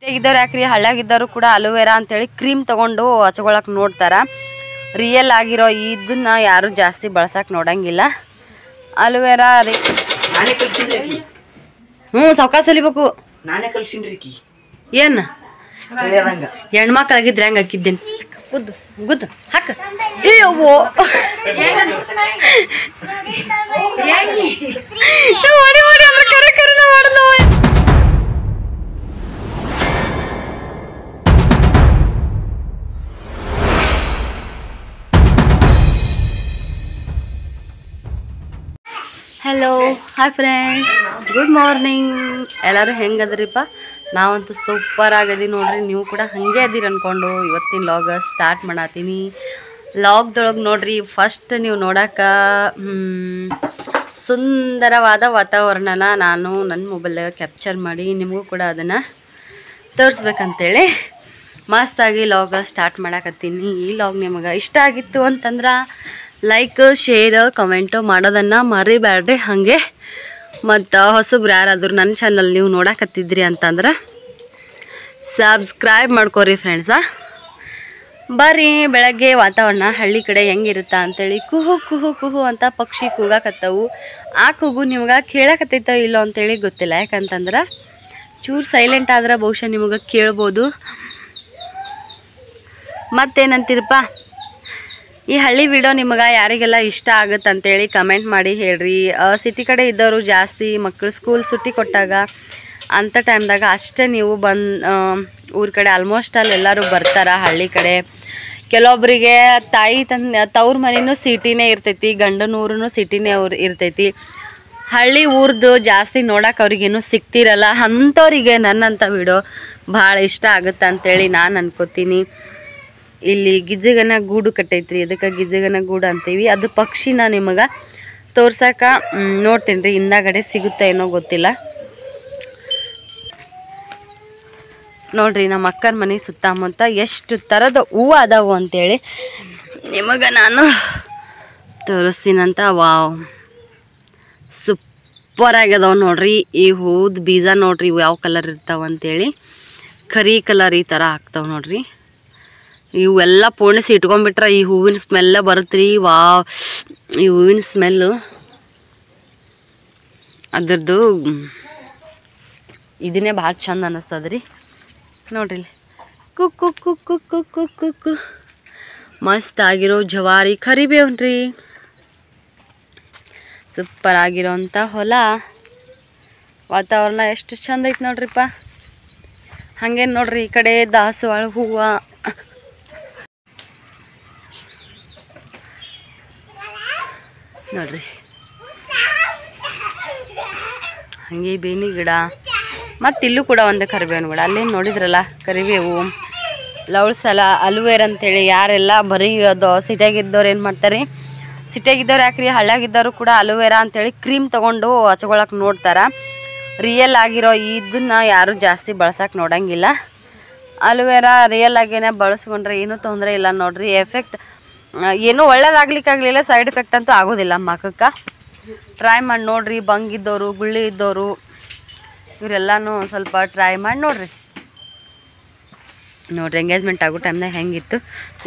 ಇದ್ದವ್ರು ಯಾಕ್ರಿ ಹಳ್ಳಿಯಾಗಿದ್ದವರು ಕೂಡ ಅಲೋವೆರಾ ಅಂತೇಳಿ ಕ್ರೀಮ್ ತೊಗೊಂಡು ಹಚ್ಕೊಳಕ್ಕೆ ನೋಡ್ತಾರೆ. ರಿಯಲ್ ಆಗಿರೋ ಇದನ್ನ ಯಾರು ಜಾಸ್ತಿ ಬಳಸಕ್ಕೆ ನೋಡಂಗಿಲ್ಲ. ಅಲೋವೆರಾ ರೀ ಸಾವಕಾಶ ಸಲಿಬೇಕು. ಏನು ಹೆಣ್ಮಕ್ಳಾಗಿದ್ರೆ ಹೆಂಗೆ ಹಾಕಿದ್ದೇನೆ ಗುದ್ದು ಗುದ್ದು ಹಾಕ ಅಯ್ಯವ್ವೋ ಕರೆ ಕರೆ ಮಾಡಿದ್ನವ. Hello hi friends, good morning. ಎಲ್ಲರೂ ಹೆಂಗದ್ರಿಪ್ಪ? ನಾವಂತೂ ಸೂಪರ್ ಆಗದಿ ನೋಡ್ರಿ. ನೀವು ಕೂಡ ಹಾಗೆ ಅದೀರಿ ಅಂದ್ಕೊಂಡು ಇವತ್ತಿನ ಲಾಗ್ ಸ್ಟಾರ್ಟ್ ಮಾಡತ್ತೀನಿ. ಲಾಗ್ದೊಳಗೆ ನೋಡ್ರಿ, ಫಸ್ಟ್ ನೀವು ನೋಡೋಕೆ ಸುಂದರವಾದ ವಾತಾವರಣನ ನಾನು ನನ್ನ ಮೊಬೈಲ್ದಾಗ ಕ್ಯಾಪ್ಚರ್ ಮಾಡಿ ನಿಮಗೂ ಕೂಡ ಅದನ್ನು ತೋರಿಸ್ಬೇಕಂತೇಳಿ ಮಸ್ತಾಗಿ ಲಾಗ್ ಸ್ಟಾರ್ಟ್ ಮಾಡಕತ್ತೀನಿ. ಈ ಲಾಗ್ ನಿಮಗೆ ಇಷ್ಟ ಆಗಿತ್ತು ಅಂತಂದ್ರೆ ಲೈಕ್, ಶೇರ್, ಕಮೆಂಟು ಮಾಡೋದನ್ನು ಮರಿಬೇಡ್ರಿ. ಹಾಗೆ ಮತ್ತು ಹೊಸಬ್ರು ಯಾರಾದರೂ ನನ್ನ ಚಾನಲ್ ನೀವು ನೋಡಕತ್ತಿದ್ರಿ ಅಂತಂದ್ರೆ ಸಬ್ಸ್ಕ್ರೈಬ್ ಮಾಡ್ಕೊರಿ ಫ್ರೆಂಡ್ಸ. ಬರ್ರಿ, ಬೆಳಗ್ಗೆ ವಾತಾವರಣ ಹಳ್ಳಿ ಕಡೆ ಹೆಂಗಿರುತ್ತಾ ಅಂತೇಳಿ ಕುಹು ಕುಹು ಕುಹು ಅಂತ ಪಕ್ಷಿ ಕೂಗಾಕತ್ತವು. ಆ ಕೂಗು ನಿಮ್ಗೆ ಕೇಳಕತ್ತೈತೋ ಇಲ್ಲೋ ಅಂತೇಳಿ ಗೊತ್ತಿಲ್ಲ. ಯಾಕಂತಂದ್ರೆ ಚೂರು ಸೈಲೆಂಟ್ ಆದ್ರೆ ಬಹುಶಃ ನಿಮಗೆ ಕೇಳ್ಬೋದು. ಮತ್ತೇನಂತೀರಪ್ಪ? ಈ ಹಳ್ಳಿ ವಿಡಿಯೋ ನಿಮಗೆ ಯಾರಿಗೆಲ್ಲ ಇಷ್ಟ ಆಗುತ್ತೆ ಅಂತೇಳಿ ಕಮೆಂಟ್ ಮಾಡಿ ಹೇಳ್ರಿ. ಸಿಟಿ ಕಡೆ ಇದ್ದವರು ಜಾಸ್ತಿ ಮಕ್ಕಳು ಸ್ಕೂಲ್ ಸುಟ್ಟಿ ಕೊಟ್ಟಾಗ ಅಂಥ ಟೈಮ್ದಾಗ ಅಷ್ಟೇ ನೀವು ಊರ ಕಡೆ ಆಲ್ಮೋಸ್ಟ್ ಅಲ್ಲಿ ಎಲ್ಲರೂ ಬರ್ತಾರೆ. ಹಳ್ಳಿ ಕಡೆ ಕೆಲವೊಬ್ಬರಿಗೆ ತವ್ರ ಮನೆಯೂ ಸಿಟಿನೇ ಇರ್ತೈತಿ, ಗಂಡನೂರೂ ಸಿಟಿನೇ ಇರ್ತೈತಿ. ಹಳ್ಳಿ ಊರ್ದು ಜಾಸ್ತಿ ನೋಡೋಕೆ ಅವ್ರಿಗೇನು ಸಿಗ್ತಿರಲ್ಲ. ಅಂಥವ್ರಿಗೆ ನನ್ನಂಥ ವಿಡಿಯೋ ಭಾಳ ಇಷ್ಟ ಆಗುತ್ತೆ ಅಂಥೇಳಿ ನಾನು ಅನ್ಕೋತೀನಿ. ಇಲ್ಲಿ ಗಿಜ್ಜಗನ ಗೂಡು ಕಟ್ಟೈತ್ರಿ, ಅದಕ್ಕೆ ಗಿಜ್ಜಗನ ಗೂಡು ಅಂತೀವಿ. ಅದು ಪಕ್ಷಿನ ನಿಮಗೆ ತೋರ್ಸಕ್ಕೆ ನೋಡ್ತೀನಿ ರೀ, ಹಿಂದಾಗಡೆ ಸಿಗುತ್ತೆ ಏನೋ ಗೊತ್ತಿಲ್ಲ. ನೋಡ್ರಿ, ನಮ್ಮ ಅಕ್ಕನ ಮನೆ ಸುತ್ತಮುತ್ತ ಎಷ್ಟು ಥರದ ಹೂವು ಅದಾವು ಅಂತೇಳಿ ನಿಮಗೆ ನಾನು ತೋರಿಸ್ತೀನಂತ. ವಾವ್, ಸೂಪರ್ ಆಗ್ಯದವು ನೋಡ್ರಿ. ಈ ಹೂದ ಬೀಜ ನೋಡ್ರಿ ಇವು ಯಾವ ಕಲರ್ ಇರ್ತಾವ ಅಂತೇಳಿ. ಕರಿ ಕಲರ್ ಈ ಥರ ಆಗ್ತಾವೆ ನೋಡ್ರಿ. ಇವೆಲ್ಲ ಪೋಣಿಸಿ ಇಟ್ಕೊಂಡ್ಬಿಟ್ರೆ ಈ ಹೂವಿನ ಸ್ಮೆಲ್ಲ ಬರುತ್ತೆ ರೀ. ವಾವ್, ಈ ಹೂವಿನ ಸ್ಮೆಲ್ಲು ಅದ್ರದ್ದು ಇದನ್ನೇ ಭಾಳ ಚಂದ ಅನ್ನಿಸ್ತದ ರೀ. ನೋಡ್ರಿ, ಕುಕ್ಕು ಕುಕ್ಕು ಕುಕ್ಕು ಕುಕ್ಕು ಮಸ್ತ್ ಆಗಿರೋ ಜವಾರಿ ಕರಿಬೇವ್ರಿ. ಸೂಪರ್ ಆಗಿರೋಂಥ ಹೊಲ, ವಾತಾವರಣ ಎಷ್ಟು ಚಂದ ಐತೆ ನೋಡ್ರಿಪ್ಪ. ಹಾಗೆ ನೋಡ್ರಿ, ಈ ಕಡೆ ದಾಸವಾಳ ಹೂವು, ನೋಡ್ರಿ ಹಾಗೆ ಬೇನಿ ಗಿಡ, ಮತ್ತು ಇಲ್ಲೂ ಕೂಡ ಒಂದು ಕರಿಬೇವಿನ ಗಿಡ. ಅಲ್ಲೇನು ನೋಡಿದ್ರಲ್ಲ ಕರಿಬೇವು, ಲವಳ್ಸಲ, ಅಲೋವೆರಾ ಅಂತೇಳಿ ಯಾರೆಲ್ಲ ಬರೀ ಅದು ಸಿಟಿಯಾಗಿದ್ದವ್ರು ಏನು ಮಾಡ್ತಾರೆ, ಸಿಟಿಯಾಗಿದ್ದವ್ರು ಯಾಕ್ರಿ ಹಳ್ಳಿಯಾಗಿದ್ದವರು ಕೂಡ ಅಲೋವೆರಾ ಅಂತೇಳಿ ಕ್ರೀಮ್ ತೊಗೊಂಡು ಹಚ್ಕೊಳಕ್ಕೆ ನೋಡ್ತಾರೆ. ರಿಯಲ್ ಆಗಿರೋ ಇದನ್ನ ಯಾರು ಜಾಸ್ತಿ ಬಳಸಕ್ಕೆ ನೋಡಂಗಿಲ್ಲ. ಅಲೋವೆರಾ ರಿಯಲ್ ಆಗೇನೆ ಬಳಸ್ಕೊಂಡ್ರೆ ಏನೂ ತೊಂದರೆ ಇಲ್ಲ ನೋಡ್ರಿ. ಎಫೆಕ್ಟ್ ಏನೂ ಒಳ್ಳೇದಾಗ್ಲಿಕ್ಕಾಗಲಿಲ್ಲ, ಸೈಡ್ ಎಫೆಕ್ಟ್ ಅಂತೂ ಆಗೋದಿಲ್ಲ ಮಖಕ್ಕೆ. ಟ್ರೈ ಮಾಡಿ ನೋಡ್ರಿ. ಬಂಗಿದ್ದವರು, ಗುಳ್ಳಿ ಇದ್ದವರು ಇವರೆಲ್ಲನೂ ಸ್ವಲ್ಪ ಟ್ರೈ ಮಾಡಿ ನೋಡ್ರಿ. ಎಂಗೇಜ್ಮೆಂಟ್ ಆಗೋ ಟೈಮ್ನಾಗ ಹೆಂಗಿತ್ತು,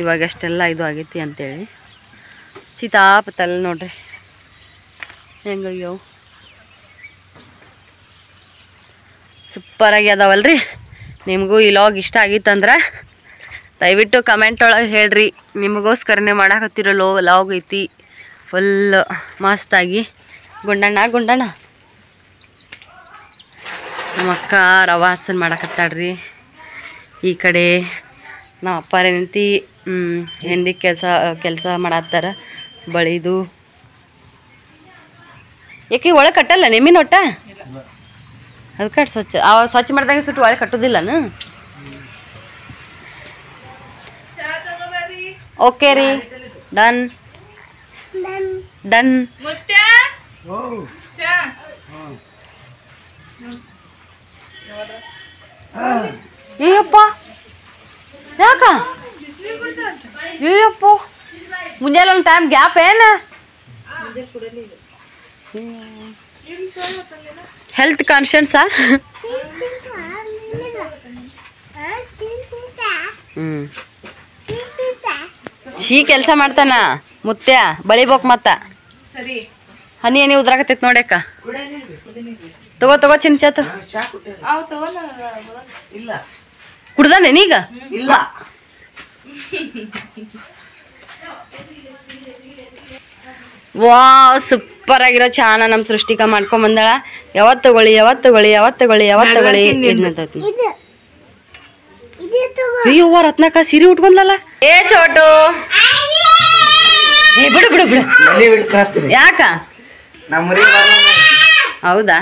ಇವಾಗ ಅಷ್ಟೆಲ್ಲ ಇದು ಆಗೈತಿ ಅಂತೇಳಿ. ಚಿತಾಪತಲ್ಲ ನೋಡ್ರಿ ಹೆಂಗಯ್ಯೋ, ಸೂಪರಾಗಿ ಅದಾವಲ್ರಿ. ನಿಮಗೂ ಈ ಲಾಗ್ ಇಷ್ಟ ಆಗಿತ್ತಂದ್ರೆ ದಯವಿಟ್ಟು ಕಮೆಂಟ್ ಒಳಗೆ ಹೇಳ್ರಿ. ನಿಮಗೋಸ್ಕರನೇ ಮಾಡಾಕತ್ತಿರೋ ಲಾಗ್ ಐತಿ ಫುಲ್ ಮಸ್ತಾಗಿ. ಗುಂಡಣ್ಣ ನಮ್ಮ ಅಕ್ಕ ರವೆ ಹಾಸನ ಮಾಡಕತ್ತಾಳ್ರಿ. ಈ ಕಡೆ ನಮ್ಮ ಅಪ್ಪಾರ ನಿಂತು ಹೆಂಡಿ ಕೆಲಸ ಮಾಡತ್ತಾರ, ಬಳಿದು. ಏಕೆ ಒಳಗೆ ಕಟ್ಟಲ್ಲ ನಿಮ್ಮಿನ ಒಟ್ಟ? ಅದು ಕಟ್ ಸ್ವಚ್ಛ ಮಾಡಿದಾಗ ಸುಟ್ಟು ಒಳಗೆ ಕಟ್ಟೋದಿಲ್ಲನು? ಓಕೆ ರೀ, ಡನ್ ಡನ್. ಅಯ್ಯಪ್ಪ ಯಾಕ ಅಯ್ಯಪ್ಪ ಮುಂಜಾನೆ ಒಂದು ಟೈಮ್ ಗ್ಯಾಪ್ ಏನು? ಹೆಲ್ತ್ ಕಾನ್ಶಿಯನ್ಸಾ? ಶೀ ಕೆಲಸ ಮಾಡ್ತಾನ ಮುತ್ಯ ಬಳಿಬೋಕ್ ಮತ್ತ ಹನಿ ಹನಿ ಉದ್ರಾಕತ್ತೈತಿ ನೋಡ್ಯಾಕ ತಗೋ ತಗೋ ಚಿನ್ಚಾತ ಕುಡ್ದಾನೆ ನೀಗ ವಾ ಸೂಪರ್ ಆಗಿರೋ ಚಾನ ನಮ್ ಸೃಷ್ಟಿಕಾ ಮಾಡ್ಕೊಂಡ್ ಬಂದಾಳ. ಯಾವತ್ ತಗೊಳ್ಳಿ ಅಯ್ಯವ್ವ ರತ್ನಾಕ ಸೀರೆ ಉಟ್ಕೊಂಡ್ಲಲ್ಲ. ಏ ಚೋಟು ಏ ಬಿಡು ಬಿಡು ಬಿಡು ಯಾಕ ಹೌದಾ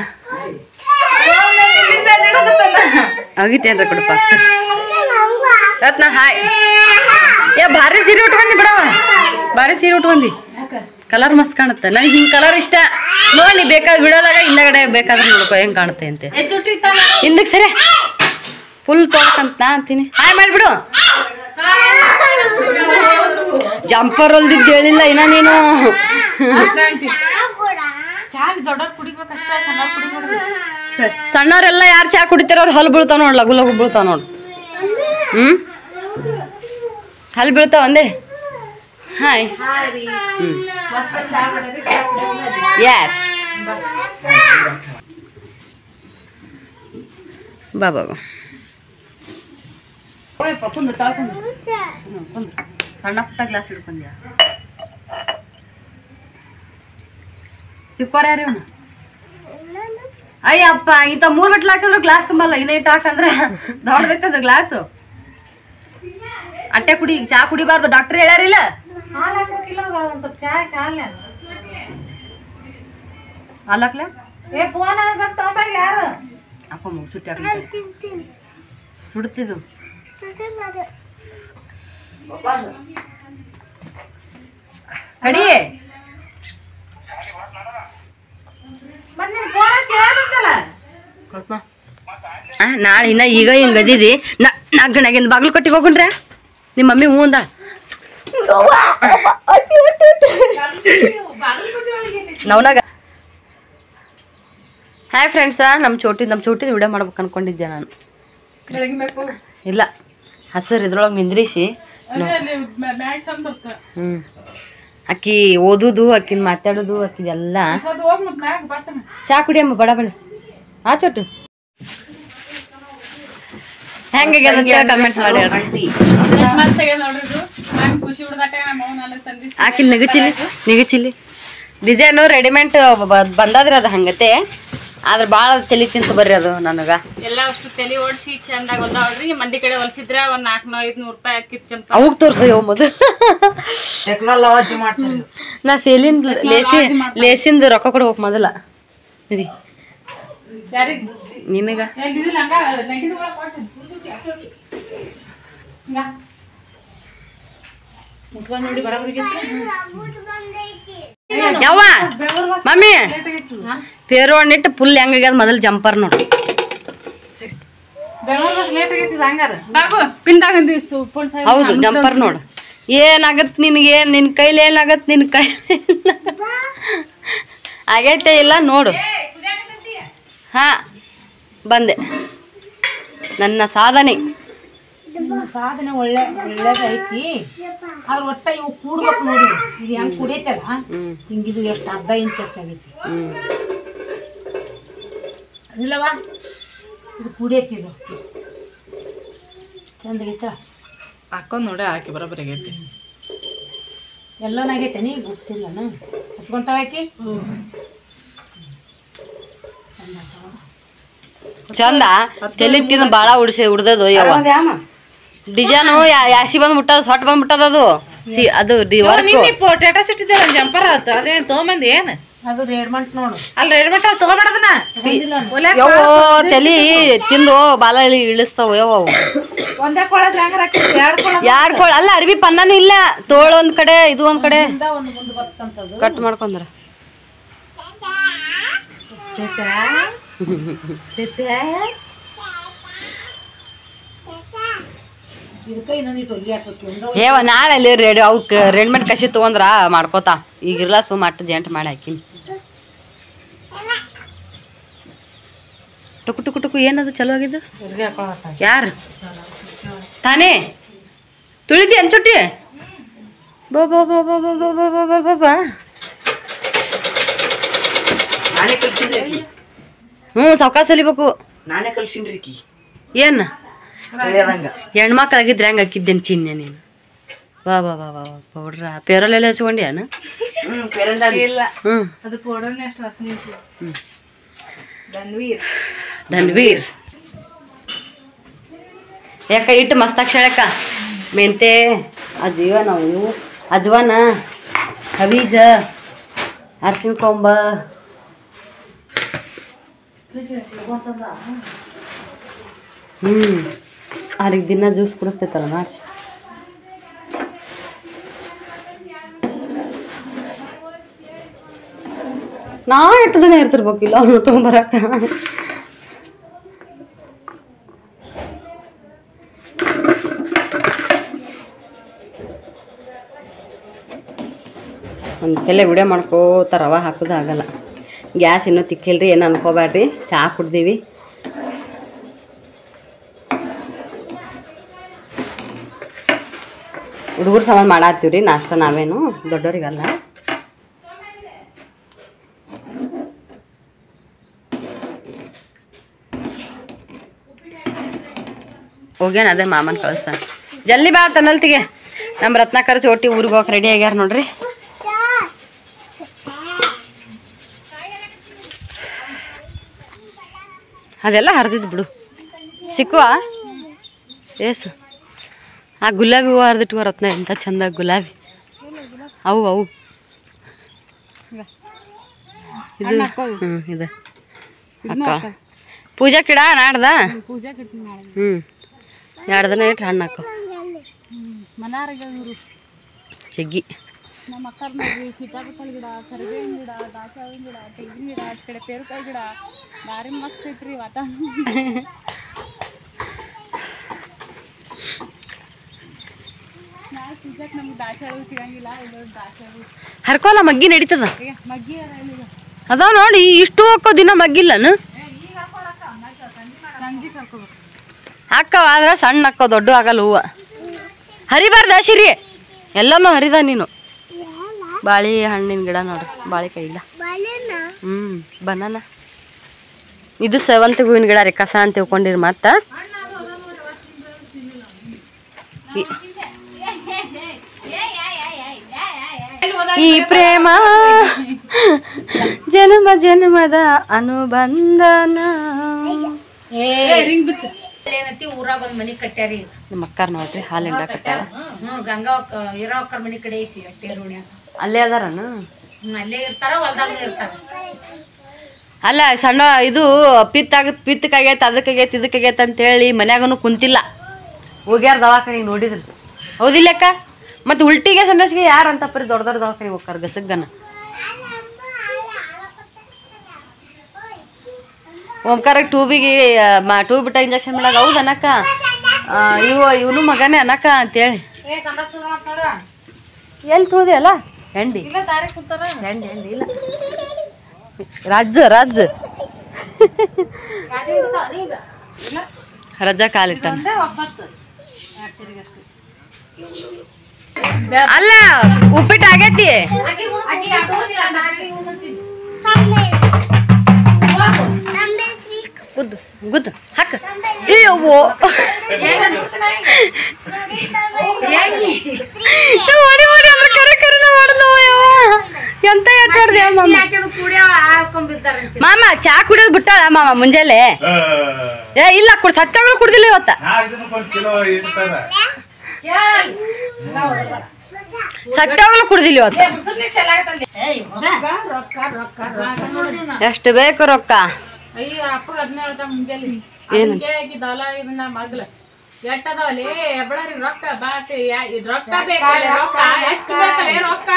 ಆಗಿತ್ತೇನ್ರ ಕೊಡಪ್ಪ ರತ್ನ ಹಾಯ್. ಏ ಭಾರಿ ಸೀರೆ ಉಟ್ಕೊಂಡಿ ಬಿಡವ ಭಾರಿ ಸೀರೆ ಉಟ್ಕೊಂಡಿ ಕಲರ್ ಮಸ್ತ್ ಕಾಣುತ್ತೆ ನನಗೆ ಹಿಂಗ್ ಕಲರ್ ಇಷ್ಟ ನೋಡಿ ಬೇಕಾದ ಬಿಡೋದಾಗ ಹಿಂದಗಡೆ ಬೇಕಾದ್ರೆ ನೋಡ್ಕೊ ಹೆಂಗ್ ಕಾಣುತ್ತೆ ಅಂತೆ ಹಿಂದಕ್ಕೆ ಸರಿ ಫುಲ್ ತೊಳ್ಕಂತ ನಾ ಅಂತೀನಿ ಹಾಯ್ ಮಾಡ್ಬಿಡು. ಜಂಪರ್ ಹೊಲ್ದಿದ್ದು ಹೇಳಿಲ್ಲ ಇನ್ನ ನೀನು ಸಣ್ಣವ್ರೆಲ್ಲ ಯಾರು ಚಾ ಕುಡಿತಾರ ಅವ್ರು ಹಲ್ ಬೀಳ್ತಾವ ನೋಡ್ ಲಗು ಲಗು ಬೀಳ್ತಾವ ನೋಡ್ ಹಲ್ ಬೀಳ್ತಾವ ಒಂದೇ ಹಾಯ್ ಯಸ್ ಬಾಬಾ ಸಣ್ಣ ಪುಟ್ಟ ಗ್ಲಾಸ್ ಹಿಡ್ಕೊಂಡ್ಯಾ ತಿಕ್ಕೋರ ಯಾರು ಇವನು ಅಯ್ಯಪ್ಪ ಇಂಥ 3 ಬಟ್ಲು ಹಾಕಿದ್ರು ಗ್ಲಾಸ್ ತುಂಬಲ್ಲ ಇನ್ನ ಇಟ್ಟು ಹಾಕಂದ್ರೆ ದೊಡ್ಡದೈತದ ಗ್ಲಾಸು ಅಟ್ಟೆ ಕುಡಿ ಚಾ ಕುಡಿಬಾರ್ದು ಡಾಕ್ಟರ್ ಹೇಳ್ಯಾರಿಲ್ಲ ಹಾಕ್ಲೆ ಅಪ್ಪ ಮಗು ಸುಟ್ಟಿ ಹಾಕಿ ಸುಡ್ತಿದ್ದು ಕಡಿ ನಾಳೆ ಇನ್ನ ಈಗ ಹಿಂಗ್ ಗದಿದಿ 4 ಗಂಟೆಗಿಂದ ಬಾಗಿಲು ಕೊಟ್ಟಿಗೆ ಹೋಗುಣ್ರ ನಿಮ್ಮ ಮಮ್ಮಿ ಹೂ ಅಂದ ನವನಾಗ. ಹಾಯ್ ಫ್ರೆಂಡ್ಸ ನಮ್ಮ ಚೋಟಿದ ವಿಡಿಯೋ ಮಾಡ್ಬೇಕು ಅನ್ಕೊಂಡಿದ್ದೆ ನಾನು ಇಲ್ಲ ಹಸರು ಇದ್ರೊಳಗೆ ನಿಂದ್ರಿಸಿ ಅಕ್ಕಿ ಓದುದು ಅಕ್ಕಿನ ಮಾತಾಡೋದು ಅಕ್ಕಿದೆಲ್ಲ ಚಾ ಕುಡಿಯಮ್ಮ ಬಡ ಬಡ ಆ ಚೋಟು ಹೆಂಗಾಗ್ಯದ ಕಮೆಂಟ್ ಮಾಡಿ ಆಕಿಲ್ ನಿಗಚಿಲ್ಲಿ ಡಿಸೈನು ರೆಡಿಮೇಡ್ ಬಂದಾದ್ರಿ ಅದು ಹಂಗತೆ ಆದ್ರೆ ಭಾಳ ತಲೆ ತಿಂತು ಬರ್ರಿ ಅದು ನನಗ ಎಲ್ಲ ಅಷ್ಟು ತಲೆ ಓಡಿಸಿ ಚಂದಾಗ ಹೊಲ್ದಾವ್ರಿ ಮಂದಿ ಕಡೆ ಹೊಲ್ಸಿದ್ರೆ ಒಂದ್ 400-500 ರೂಪಾಯಿ ಹಾಕಿತ್ತು ಅವಾಗ ತೋರ್ಸೋ ಮೊದಲು ನಾ ಸೇಲಿಂದ ಲೇಸಿಂದ ರೊಕ್ಕ ಕೊಡ್ಬೇಕು ಮೊದಲ ಸರಿ ನಿನಗ ಯವ್ವ ಮಮ್ಮಿ ಪೇರು ಹಣ್ಣಿಟ್ಟು ಫುಲ್ ಹೆಂಗಾಗ್ಯದ ಮೊದಲು ಜಂಪರ್ ನೋಡು ಹೌದು ಜಂಪರ್ ನೋಡು ಏನಾಗತ್ ನಿನಗೆ ನಿನ್ ಕೈಲಿ ಏನಾಗತ್ ನಿನ್ ಕೈ ಆಗೈತೆ ಇಲ್ಲ ನೋಡು ಹಾ ಬಂದೆ ನನ್ನ ಸಾಧನೆ ಒಳ್ಳೇದೈತಿ ಆದ್ರೆ ಒಟ್ಟ ಇವು ಕೂಡ್ಬೇಕು ನೋಡಿ ಇದು ಹೆಂಗ್ ಕುಡಿಯತ್ತಲ್ಲ ಹಿಂಗಿದು ಎಷ್ಟು ಅರ್ಧ ಇಂಚ್ ಹೆಚ್ಚಾಗೈತಿ ಅದಿಲ್ಲವಾ ಇದು ಕುಡಿಯತ್ತಿದು ಚಂದಾಗೈತ ಹಾಕೊಂಡ್ ನೋಡಿ ಹಾಕಿ ಬರೋಬ್ಬರಿ ಆಗೈತಿ ಎಲ್ಲನಾಗೈತೆ ನೀ ಗುಡ್ಸಿಲ್ಲನ ಹಚ್ಕೊಂತಾಳ ಹಾಕಿ ಚಂದ ತಲೆ ತಿಂದು ಭಾಳ ಉಡ್ದದು ಯಾವ ಡಿಸೈನು ಯಾಸಿ ಬಂದ್ಬಿಟ್ಟದ ಸೊಟ್ಟ ಬಂದ್ಬಿಟ್ಟದ ಅದು ಅದು ಸ್ಟೇಟಸ್ ಇಟ್ಟಿದ್ದೆ ಒಂದು ಜಂಪರ್ ಆಯ್ತು ಅದೇನು ತೊಗೊಂಬಂದಿ ಏನು ಅದು ರೇಡ್ಮೆಂಟ್ ನೋಡು ಅಲ್ಲಿ ರೇಡ್ಮೆಂಟ್ ಅಲ್ಲಿ ತೊಗೊಂಬಾರ್ದನ ಯವ್ವ ತಲೆ ತಿಂದು ಬಾಲ ಇಳಿಸ್ತಾವ ಯವ್ವ ಒಂದೇ ಕೊಳದ ಹೆಂಗಾರ ಎರಡು ಕೊಳ ಅಲ್ಲ ಅರ್ಬಿ ಪನ್ನನೂ ಇಲ್ಲ ತೋಳು ಒಂದ್ ಕಡೆ ಇದು ಒಂದ್ ಕಡೆ ಒಂದು ಮುಂದೆ ಬರ್ತಂತದು ಕಟ್ ಮಾಡ್ಕೊಂಡ್ರ ಇದಕ್ಕೆ ಇನ್ನೊಂದಿಟ್ಟು ಹೊಲಿಗೆ ಹಾಕಿ ಏವ ನಾಳೆ ಅಲ್ಲಿ ಅವಕ್ಕೆ ರೆಡಿಮೇಡ್ ಕಸಿ ತೊಗೊಂಡ್ರ ಮಾಡ್ಕೋತಾ ಈಗಿರ್ಲ ಸುಮಾರು ಜೆಂಟ್ ಮಾಡಿ ಹಾಕಿನಿ ಟುಕು ಟುಕು ಟುಕು ಏನದು ಚಲೋ ಆಗಿದ್ದು ಯಾರು ತಾನೇ ತುಳಿದಿ ಅನ್ಸುಟ್ಟಿ ಬಾ ಬಾ ಬಾ ಬಾ ಬಾ ಬಾ ಬಾ ಬಾ ಬಾ ಬಾ ನಾನೇ ಕಲ್ಸಿನ್ರಿ ಆಕಿ. ಸಾವ್ಕಾಸ ಸಲಿಬೇಕು. ನಾನೇ ಕಲ್ಸಿನ್ರಿ ಆಕಿ. ಏನು ತಿಳಿಯದಂಗ ಹೆಣ್ಮಕ್ಳಾಗಿದ್ರೆ ಹೆಂಗೆ ಹಾಕಿದ್ದೇನೆ ಚಿನ್ನೆ ನೀನು ಬಾ ಬಾ ಬಾ ಬಾ ಪೌಡ್ರ ಪೇರಲೆಲ್ಲ ಹಚ್ಕೊಂಡ್ಯಾನ ಪೇರೆಂಟ್ ಇಲ್ಲ ಹ್ಞೂ ಅದು ಪೌಡರ್ನೇ ಅಷ್ಟು ವಾಸನೆ ಐತಿ. ಧನ್ವೀರ್ ಯಾಕ ಇಟ್ಟು ಮಸ್ತಾಕ್ಷಳಕ್ಕ ಮೆಂತೆ ಅಜೀವ ನಾವು ಇವು ಅಜ್ವಾನ ಹವೀಜ ಅರ್ಶಿನ ಕೊಂಬ ಅವ್ರಿಗೆ ದಿನ ಜ್ಯೂಸ್ ಕುಡಿಸ್ತೈತಲ್ಲ ಮಾಡಿಸಿ ನಾ ಎಷ್ಟು ದಿನ ಇರ್ತಿರ್ಬೇಕಿಲ್ಲ ಅವನು ತೊಗೊಂಬರಕ್ಕ ಒಂದು ತಲೆ ವಿಡಿಯೋ ಮಾಡ್ಕೋತ ರವೆ ಹಾಕೋದು ಆಗಲ್ಲ ಗ್ಯಾಸ್ ಇನ್ನೂ ತಿಕ್ಕಿಲ್ರಿ ಏನು ಅನ್ಕೋಬೇಡ್ರಿ ಚಹಾ ಕುಡ್ದೀವಿ ಹುಡುಗರು ಸಮಾನ ಮಾಡತ್ತೀವ್ರಿ ನಾಷ್ಟ ನಾವೇನು ದೊಡ್ಡವ್ರಿಗಲ್ಲ ಹೋಗ್ಯಾನ ಅದೇ ಮಾಮನ್ ಕಳಿಸ್ತಾನೆ ಜಲ್ದಿ ಬಾ ತನ್ನಲ್ತಿಗೆ ನಮ್ಮ ರತ್ನಾಕರ ಚೋಟಿ ಊರಿಗೆ ಹೋಗಕ್ಕೆ ರೆಡಿ ಆಗ್ಯಾರ ನೋಡ್ರಿ ಅದೆಲ್ಲ ಹರಿದಿದ್ದು ಬಿಡು ಸಿಕ್ಕುವ ಏಸು ಆ ಗುಲಾಬಿ ಹೂವು ಹರಿದಿಟ್ಟು ರತ್ನ ಎಂಥ ಚಂದ ಗುಲಾಬಿ ಅವು ಅವು ಇದು ಇದು ಅಕ್ಕ ಪೂಜಾ ಕಿಡ ನಾಡ್ದ ಹ್ಞೂ 2 ದಿನ ಇಟ್ಟು ಹಣ್ಣು ಹಾಕೋ ಜಗ್ಗಿ ನಮ್ಮ ಅಕ್ಕರ ನೋಡ್ರಿ ಸೀತಾಫಲ ಗಿಡ ಕರಿಬೇವಿನ ಗಿಡ ದಾಸವಾಳ ಗಿಡ ತೆಂಗಿನ ಗಿಡ ಆ ಕಡೆ ಪೇರುಕಾಯಿ ಗಿಡ ಭಾರಿ ಮಸ್ತ್ ಐತ್ರಿ ವಾತಾವರಣ ನಾಳೆ ಪೂಜಾಕ್ ನಮ್ಗೆ ದಾಸವಾಳ ಸಿಗಂಗಿಲ್ಲ ಇಲ್ಲೊಂದು ದಾಸವಾಳ ಹರ್ಕೋಲ್ಲ ಮಗ್ಗಿ ನಡೀತದ ಮಗ್ಗಿ ಅದಾವ ನೋಡಿ ಇಷ್ಟು ಹಾಕೋ ದಿನ ಮಗ್ಗಿಲ್ಲನು ಸಂಜೆ ಕರ್ಕೋಬೇಕು ಹಾಕವ ಆದ್ರೆ ಸಣ್ಣ ಹಾಕೋ ದೊಡ್ಡ ಆಗಲ್ಲ ಹೂವು ಹರಿಬಾರ್ದ ಸಿರಿ ಎಲ್ಲನೂ ಹರಿದ ನೀನು ಬಾಳೆ ಹಣ್ಣಿನ ಗಿಡ ನೋಡ್ರಿ ಬಾಳೆಕಾಯಿ ಗಿಡ ಬನಾನ ಇದು ಸೇವಂತಿಗೆ ಹೂವಿನ ಗಿಡ ರೀ ಕಸ ಅಂತ ತಿಳ್ಕೊಂಡಿರಿ ಮತ್ತ ಈ ಪ್ರೇಮ ಜನ್ಮ ಜನ್ಮದ ಅನುಬಂಧನ ಏನೈತಿ ಊರಾಗ ಒಂದ್ ಮನಿ ಕಟ್ಟ್ಯಾರಿ ನಮ್ಮ ಅಕ್ಕಾರ ನೋಡ್ರಿ ಹಾಲು ಹಿಂಡಾಕತ್ತಾರ ಗಂಗಾ ಇರೋ ಅಕ್ಕರ ಮನಿ ಕಡೆ ಐತಿ ಟೇರೋಣ್ಯಾಗ ಅಲ್ಲೇ ಅದಾರನು ಅಲ್ಲೇ ಇರ್ತಾರ ಹೊಲ್ದಾಗ ಇರ್ತಾರ ಅಲ್ಲ ಸಣ್ಣ ಇದು ಪಿತ್ತಕ್ಕಾಗೈತೆ ಅದಕ್ಕಾಗೈತೆ ಇದಕ್ಕಾಗೈತೆ ಅಂತೇಳಿ ಮನ್ಯಾಗನು ಕುಂತಿಲ್ಲ ಹೋಗ್ಯಾರ ದವಾಖಾನಿಗೆ ನೋಡಿದ್ರು ಹೌದಿಲ್ಲಕ್ಕ ಮತ್ತು ಉಲ್ಟಿಗೆ ಸಂಡಸಿಗೆ ಯಾರು ಅಂತ ಪರಿ ದೊಡ್ಡ ದೊಡ್ಡ ದವಾಖಾನಿಗೆ ಹೋಗ್ತಾರ ಗಸಗನ ಓಂಕಾರಕ್ಕೆ ಟ್ಯೂಬ್ ಬಿಟ್ಟ ಇಂಜೆಕ್ಷನ್ ಮಾಡಾಗ ಹೌದು ಅನ್ನಕ್ಕ ಇವನು ಮಗನೇ ಅನ್ನಕ್ಕ ಅಂತೇಳಿ ಎಲ್ಲಿ ತುಳಿದಿ ಅಲ್ಲ ಹೆಂಡಿ ಹೆಂಡಿ ಇಲ್ಲ ರಾಜ ರಜಾ ಕಾಲಿಟ್ಟ ಅಲ್ಲ ಉಪ್ಪಿಟ್ಟು ಆಗೈತಿ ಗುದ್ದು ಗುದ್ದು ಹಾಕ ಅಯ್ಯವ್ವೋ ಮಾಡಿ ಮಾಡಿ ಅಂದ್ರೆ ಕರೆ ಕರೆನ ಮಾಡ್ದು ಎಂತ ಹೇಳ್ತಾರ್ರಿ ಮಾಮ ಚಾ ಕುಡಿಯೋದು ಬಿಟ್ಟಾಳ ಮಾಮ ಮುಂಜಾನೆ ಇಲ್ಲ ಸತ್ತಾಗಳು ಕುಡ್ದಿಲ್ಲ ಇವತ್ತ ಸತ್ತಾಗಳು ಕುಡ್ದಿಲ್ಲ ಇವತ್ತ ಎಷ್ಟು ಬೇಕು ರೊಕ್ಕ ಅಯ್ಯ ಅಪ್ಪಗ ಅದನ್ನ ಹೇಳ್ತಾ ಮುಂಜಾನೆ ಏನು ದಾಲ ಇದನ್ನ ಮಗ್ಲ ಎಟ್ಟದವಲ್ಲಿ ಎಬ್ಬಳರಿ ರೊಕ್ಕ ಬಾಟಿ ರೊಕ್ಕ ಬೇಕಲ್ಲ ರೊಕ್ಕ ಎಷ್ಟು ಬೇಕಲ್ಲ ರೊಕ್ಕ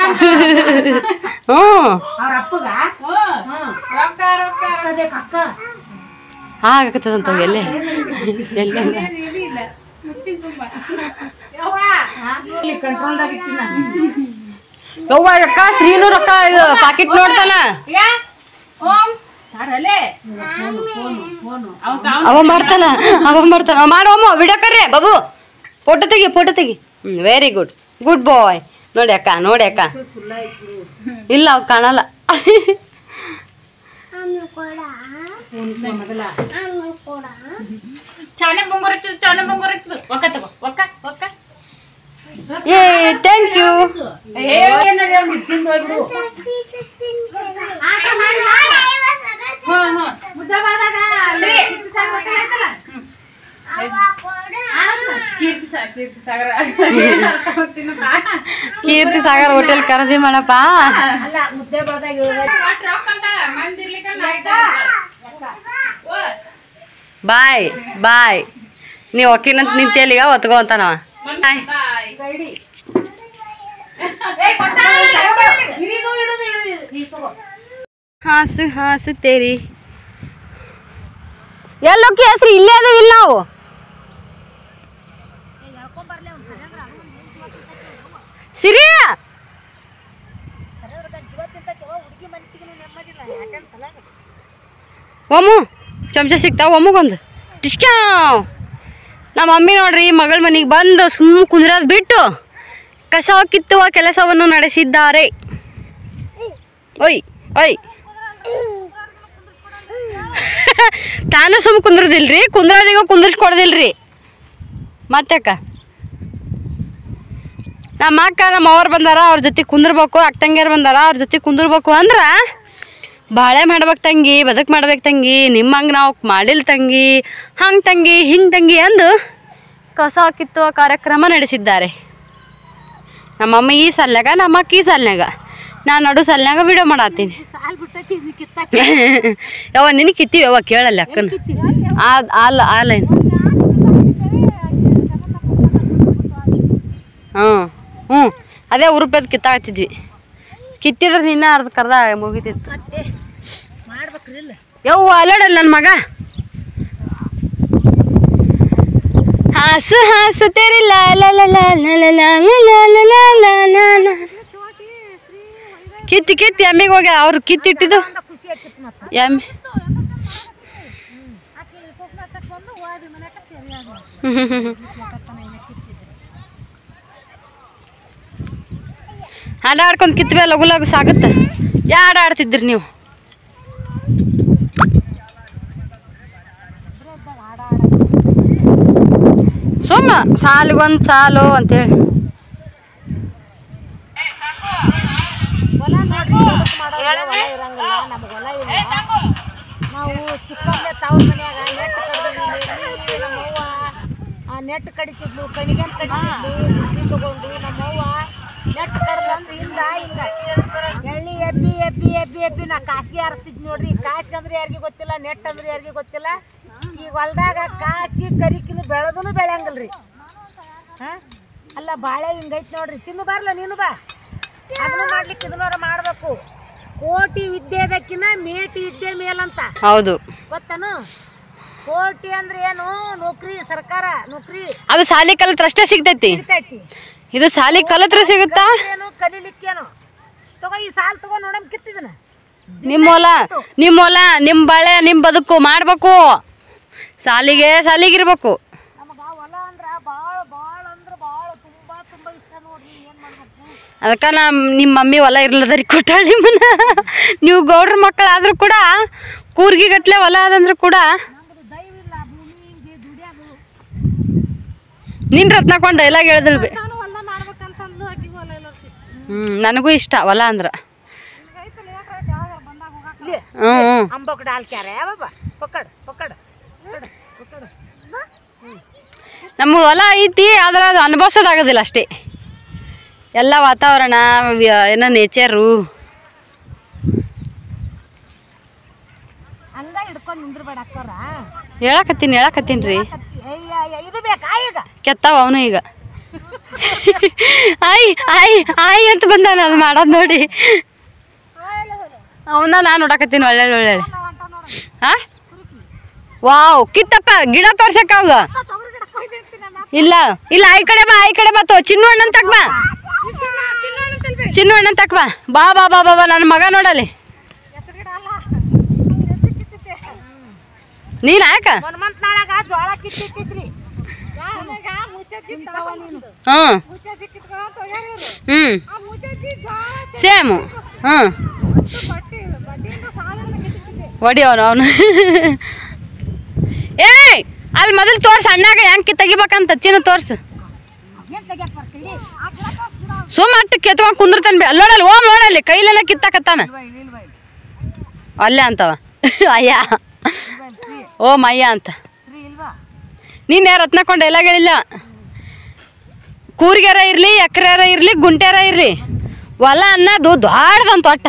ಅವ್ರ ಅಪ್ಪಗ ರೊಕ್ಕ ರೊಕ್ಕ ಅಕ್ಕ ಆಗತ್ತದಂತ ಎಲ್ಲೇ ಎಲ್ಲ ಇಲ್ಲ ಮುಚ್ಚಿನ ಸುಮ್ಮ ಕಂಟ್ರೋಲ್ದಾಗ ಇಟ್ಟಿನ ಯವ್ವ ಅಕ್ಕ ಶ್ರೀನು ರೊಕ್ಕ ಇದು ಪಾಕಿಟ್ ನೋಡ್ತಾನ ಓಂ ಅವ ಮಾಡ್ತಾನ ಮಾಡಮ್ಮ ವಿಡಿಯೋ ಕರ್ರಿ ಬಾಬು ಫೋಟೋ ತೆಗಿ ವೆರಿ ಗುಡ್ ಗುಡ್ ಬಾಯ್. ನೋಡಿ ಅಕ್ಕ ಇಲ್ಲ ಅವ್ ಕಾಣಲ್ಲ. ಏ thank you. Keerthi Sagar hotel ಕರದಿ ಮಾಡಪ್ಪ. ಬಾಯ್ ಬಾಯ್. ನೀವು ಒಕ್ಕಿನಂತ ನಿಂತೇಲಿಗ ಒತ್ಕೋ ಅಂತ ನಾವ. ಹಾಸು ತೇರಿ ಎಲ್ಲೋಕಿ ಹೆಸ್ರು ಇಲ್ಲೇ ಅದೇವಿಲ್ಲ ನಾವು. ಸಿರಿ ಒಮ್ಮು ಚಮಚ ಸಿಗ್ತಾವ ಒಮ್ಮಗೊಂದು ಟಿಶ್ಕ್ಯಾವ್. ನಮ್ಮ ಮಮ್ಮಿ ನೋಡ್ರಿ ಮಗಳ ಮನೆಗೆ ಬಂದು ಸುಮ್ಮ ಕುಂದ್ರದ್ ಬಿಟ್ಟು ಕಸ ಕಿತ್ತುವ ಕೆಲಸವನ್ನು ನಡೆಸಿದ್ದಾರೆ. ಒಯ್ ಒಯ್ ತಾನು ಸುಮ್ಮ ಕುಂದ್ರದಿಲ್ರಿ, ಕುಂದ್ರದಿಗ ಕುಂದ್ರಿಸ್ಕೊಡ್ದಿಲ್ರಿ. ಮತ್ತಕ್ಕ ನಮ್ಮ ಅಕ್ಕ ನಮ್ಮ ಅವ್ರು ಬಂದಾರ, ಅವ್ರ ಜೊತೆ ಕುಂದ್ರಬೇಕು. ಅಕ್ಕ ತಂಗಿಯರು ಬಂದಾರ, ಅವ್ರ ಜೊತೆ ಕುಂದ್ರಬೇಕು ಅಂದ್ರೆ ಬಾಳೆ ಮಾಡ್ಬೇಕು ತಂಗಿ, ಬದುಕು ಮಾಡ್ಬೇಕು ತಂಗಿ, ನಿಮ್ಮಂಗೆ ನಾವು ಮಾಡಿಲ್ಲ ತಂಗಿ, ಹಂಗೆ ತಂಗಿ ಹಿಂಗೆ ತಂಗಿ ಅಂದು ಕಸ ಕಿತ್ತುವ ಕಾರ್ಯಕ್ರಮ ನಡೆಸಿದ್ದಾರೆ. ನಮ್ಮಮ್ಮ ಈ ಸಾಲ್ನಾಗ, ನಮ್ಮ ಅಕ್ಕ ಈ ಸಾಲ್ನಾಗ, ನಾನು ನಡು ಸಾಲ್ನಾಗ ವಿಡಿಯೋ ಮಾಡತ್ತೀನಿ. ಯಾವ ನಿನ್ನ ಕಿತ್ತೀವಿ ಯಾವ ಕೇಳಲ್ಲ ಅಕ್ಕನ ಆಲೈನ್. ಹ್ಞೂ ಅದೇ ಉರುಪದ ಕಿತ್ತಾಗ್ತಿದ್ವಿ. ಕಿತ್ತಿದ್ರೆ ನಿನ್ನ ಅರ್ಧ ಕರ್ದ ಮುಗಿತಿತ್ತು. ಯವ್ವ ಅಲ್ಲೋಡಲ್ಲ ನನ್ನ ಮಗ. ಹಾಸು ತೇರಿ ಲಾ ಲಾ ಲಾ ಲಾ ಲಾ ಲಾ ಲಾ ಲಾ ಲಾ. ಕಿತ್ತಿ ಎಮ್ಮೆಗೆ ಹೋಗ್ಯ. ಅವ್ರು ಕಿತ್ತಿಟ್ಟಿದ್ದು ಎಮ್ಮೆ. ಹಾಡ ಆಡ್ಕೊಂಡು ಕಿತ್ಬೇ ಲಗು ಲಗು ಸಾಗುತ್ತೆ. ಯಾ ಹಾಡ ಆಡ್ತಿದ್ರಿ ನೀವು? ಸುಮ್ಮ ಸಾಲಿಗೊಂದು ಸಾಲು ಅಂತೇಳಿ ನಾವು ಚಿಕ್ಕಂದ್ರೆ ತವ್ರ ಮನ್ಯಾಗ ನೆಟ್ ಕಡಿತಿದ್ಲು, ಕಣಿಗನ್ ಕಡಿತಿದ್ಲು ತಗೊಂಡು. ನಮ್ಮವ್ವ ನೆಟ್ ಕಡ್ದಂದ್ರೆ ಹಿಂಗ ಎಳ್ಳಿ ಎಬ್ಬಿ ನಾ ಕಾಸಿಗೆ ಹರಿಸ್ತಿದ್ ನೋಡ್ರಿ. ಕಾಸಿಗೆ ಅಂದ್ರೆ ಯಾರಿಗೆ ಗೊತ್ತಿಲ್ಲ, ನೆಟ್ ಅಂದ್ರೆ ಯಾರಿಗೆ ಗೊತ್ತಿಲ್ಲ. ಈಗ ಹೊಲ್ದಾಗ ಕಾಸಿಗೆ ಕರಿಕಿನ ಬೆಳೆದೂ ಬೆಳೆಯಂಗಲ್ರಿ. ಅಲ್ಲ ಬಾಳೆ ಹಿಂಗೈತಿ ನೋಡ್ರಿ. ಚಿನ್ನು ಬಾರ್ಲ ನೀನು ಬಾ. ಅದನ್ನು ಮಾಡ್ಲಿಕ್ಕೆ ಇದನ್ನೋರ ಮಾಡ್ಬೇಕು. ಕೋಟಿ ವಿದ್ಯೆದಕ್ಕಿನ ಮೇಟಿ ವಿದ್ಯೆ ಮೇಲಂತ. ಹೌದು ಗೊತ್ತನು? ಕೋಟಿ ಅಂದ್ರೆ ಏನು? ನೌಕರಿ, ಸರ್ಕಾರ ನೌಕರಿ. ಅದು ಸಾಲಿ ಕಲಿತ್ರ ಅಷ್ಟೇ ಸಿಗ್ತೈತಿ. ಇದು ಸಾಲಿ ಕಲಿತ್ರ ಸಿಗುತ್ತಾ? ಏನು ಕಲಿಲಿಕ್ಕೇನು? ತಗೋ ಈ ಸಾಲ್ ತಗೋ ನೋಡಮ್ ಕಿತ್ತಿದನ. ನಿಮ್ಮ ಹೊಲ ನಿಮ್ಮ ಬಾಳೆ ನಿಮ್ಮ ಬದುಕು ಮಾಡ್ಬೇಕು. ಸಾಲಿಗಿರ್ಬೇಕು. ನಮಗ ಹೊಲ ಅಂದ್ರ ಭಾಳ ಅಂದ್ರೆ ಭಾಳ ತುಂಬಾ ಇಷ್ಟ ನೋಡ್ರಿ. ಏನ್ ಮಾಡ್ಬೇಕು? ಅದಕ್ಕೆ ನಿಮ್ಮ ಮಮ್ಮಿ ಹೊಲ ಇರ್ಲದರಿ ಕೊಟ್ಟಾಳ ನಿಮ್ಮನ್ನ. ನೀವು ಗೌಡ್ರ ಮಕ್ಕಳಾದ್ರೂ ಕೂಡ ಕೂರ್ಗಿ ಗಟ್ಲೆ ಹೊಲ ಅದಂದ್ರೂ ಕೂಡ ದಯವಿಲ್ಲ ಭೂಮಿಗೆ ದುಡಿಯೋದು. ನಿನ್ ರತ್ನಕೊಂಡ್ ಡೈಲಾಗ್ ಹೇಳಿದ್ರಿ. ನಾನು ಹೊಲ ಮಾಡ್ಬೇಕಂತಂದು ಆಕಿ ಹೊಲ ಇಲ್ಲ. ನನಗೂ ಇಷ್ಟ ಹೊಲ ಅಂದ್ರ. ಅಂಬಕ್ ಡಾಲ್ ಕ್ಯಾರೆ ಬಾಬಾ ಪಕಡ್ ಪಕಡ್ ಪಕಡ್. ನಮ್ಮ ಹೊಲ ಐತಿ, ಆದ್ರೆ ಅದು ಅನುಭವಿಸೋದಾಗೋದಿಲ್ಲ ಅಷ್ಟೇ. ಎಲ್ಲ ವಾತಾವರಣ ಏನೋ ನೇಚರು ಹಂಗ ಹಿಡ್ಕೊಂಡು ನಿಂದ್ರಬೇಡ ಅಕ್ಕೋರ. ಹೇಳಕತ್ತೀನಿ ರೀ. ಇದು ಬೇಕಾ ಈಗ? ಕೆತ್ತಾವ ಅವನು ಈಗ. ಆಯ್ ಅಂತ ಬಂದಾನ. ಅದು ಮಾಡೋದು ನೋಡಿ ಅವನ್ನ ನಾನು ನೋಡಕತ್ತೀನಿ. ಒಳ್ಳೆ ಹಾ ವಾವ್ ಕಿತ್ತಪ್ಪ ಗಿಡ ತೋರ್ಸಕ್ಕ ಅವಾಗ. ಇಲ್ಲ ಈ ಕಡೆ ಬಾ ತೋ. ಚಿನ್ನು ಅಣ್ಣನ್ ತಕ್ ಬಾ. ಬಾ ಬಾ ಬಾ ಬಾ ನನ್ನ ಮಗ ನೋಡಲಿ. ನೀನ್ ಯಾಕ ಜೋಳ ಕಿತ್ತಿದ್ರಿ ಹಾಂ ಸೇಮು ಹಾಂ ಹೊಡಿಯವನು ಅವನು ಏಯ್ ಅಲ್ಲಿ ಮೊದಲು ತೋರ್ಸು ಅಣ್ಣಾಗ ಹೆಂಗೆ ತೆಗಿಬೇಕಂತ ಚಿನ್ನ ತೋರ್ಸು ಸುಮ್ಮಟ್ಟು ಕೆತ್ಕೊಂಡು ಕುಂದಿರ್ತಾನೆ ಅಲ್ಲೋಡಲ್ಲಿ ಓಮ್ ನೋಡಲ್ಲಿ ಕೈಲೆಲ್ಲ ಕಿತ್ತಾಕತ್ತಾನ ಅಲ್ಲೇ ಅಂತವ ಅಯ್ಯ ಓಮ್ ಅಯ್ಯ ಅಂತ ನೀನು ಯಾರು ರತ್ನಕೊಂಡು ಎಲ್ಲ ಹೇಳಿಲ್ಲ ಕೂರ್ಗ್ಯಾರ ಇರಲಿ ಎಕರೆಯಾರ ಇರಲಿ ಗುಂಟ್ಯಾರ ಇರಲಿ ಹೊಲ ಅನ್ನೋದು ದೊಡ್ಡದಂತ ಒಟ್ಟ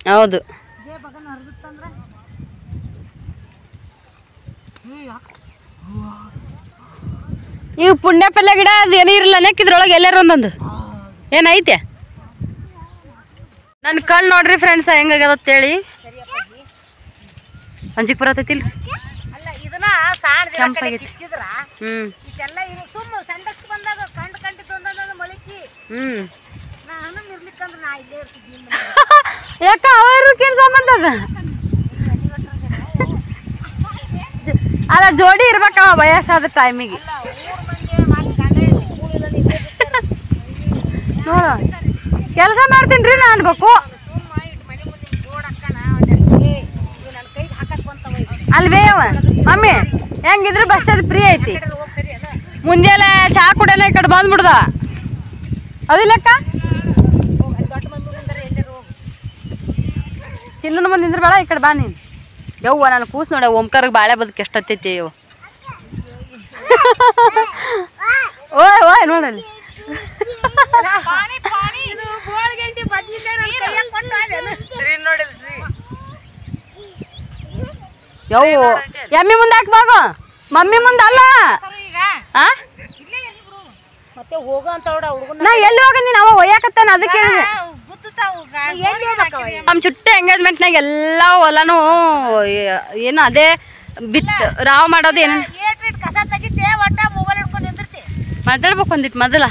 ಹೌದು ಇವು ಪುಣ್ಯ ಪಲ್ಯ ಗಿಡ ಅದು ಏನೂ ಇರಲ್ಲ ನೆಕ್ಕಿದ್ರೊಳಗೆ ಎಲ್ಲಾರು ಒಂದೊಂದು ಏನೈತೆ ನನ್ನ ಕಣ್ಣು ನೋಡ್ರಿ ಫ್ರೆಂಡ್ಸ್ ಹೆಂಗಾಗ್ಯದ ಅಂತೇಳಿ ಅಂಜಿಕ್ ಬರತೈತಿಲ್ ಕೆಂಪಾಗೈತಿ ಯಾಕ ಅವ್ರ ಸಂಬಂಧ ಅದ ಅಲ್ಲ ಜೋಡಿ ಇರ್ಬೇಕವ ವಯಸ್ಸಾದ ಟೈಮಿಗೆ ನೋಡ ಕೆಲಸ ಮಾಡ್ತೀನಿ ನಾ ಅನ್ಬೇಕು ಅಲ್ವೇವ ಮಮ್ಮಿ ಹೆಂಗಿದ್ರು ಬಸ್ ಅದು ಫ್ರೀ ಐತಿ ಮುಂಜಾನೆ ಚಾ ಕುಡಿಯೋಣ ಈ ಕಡೆ ಬಂದ್ಬಿಡ್ದ ಅದಿಲ್ಲಕ್ಕ ಚಿನ್ನನ ಮುಂದೆ ನಿಂದ್ರ ಬೇಡ ಈ ಕಡೆ ಬಾ ನೀನು ಯವ್ವ ನಾನು ಕೂಸ್ ನೋಡ ಓಂಕಾರ್ಗೆ ಬಾಳೆ ಬದುಕು ಎಷ್ಟೊತ್ತೈತಿ ಯವ್ವ ಓಯ್ ಓಯ್ ನೋಡಲ್ಲಿ ಯವ್ವ ಎಮ್ಮಿ ಮುಂದೆ ಹಾಕ್ಬಾಗು ಮಮ್ಮಿ ಮುಂದೆ ಅಲ್ಲ ನಾ ಎಲ್ಲಿ ಹೋಗಂದಿನ ಅವ ಒಯ್ಯಾಕತ್ತಾನ ಅದಕ್ಕೆ ನಮ್ಮ ಚುಟ್ಟ ಎಂಗೇಜ್ಮೆಂಟ್ನಾಗ ಎಲ್ಲ ಹೊಲನೂ ಏನು ಅದೇ ಬಿತ್ತು ರಾವ್ ಮಾಡೋದು ಏನು ಮಾತಾಡ್ಬೇಕು ಒಂದಿಟ್ಟು ಮೊದಲ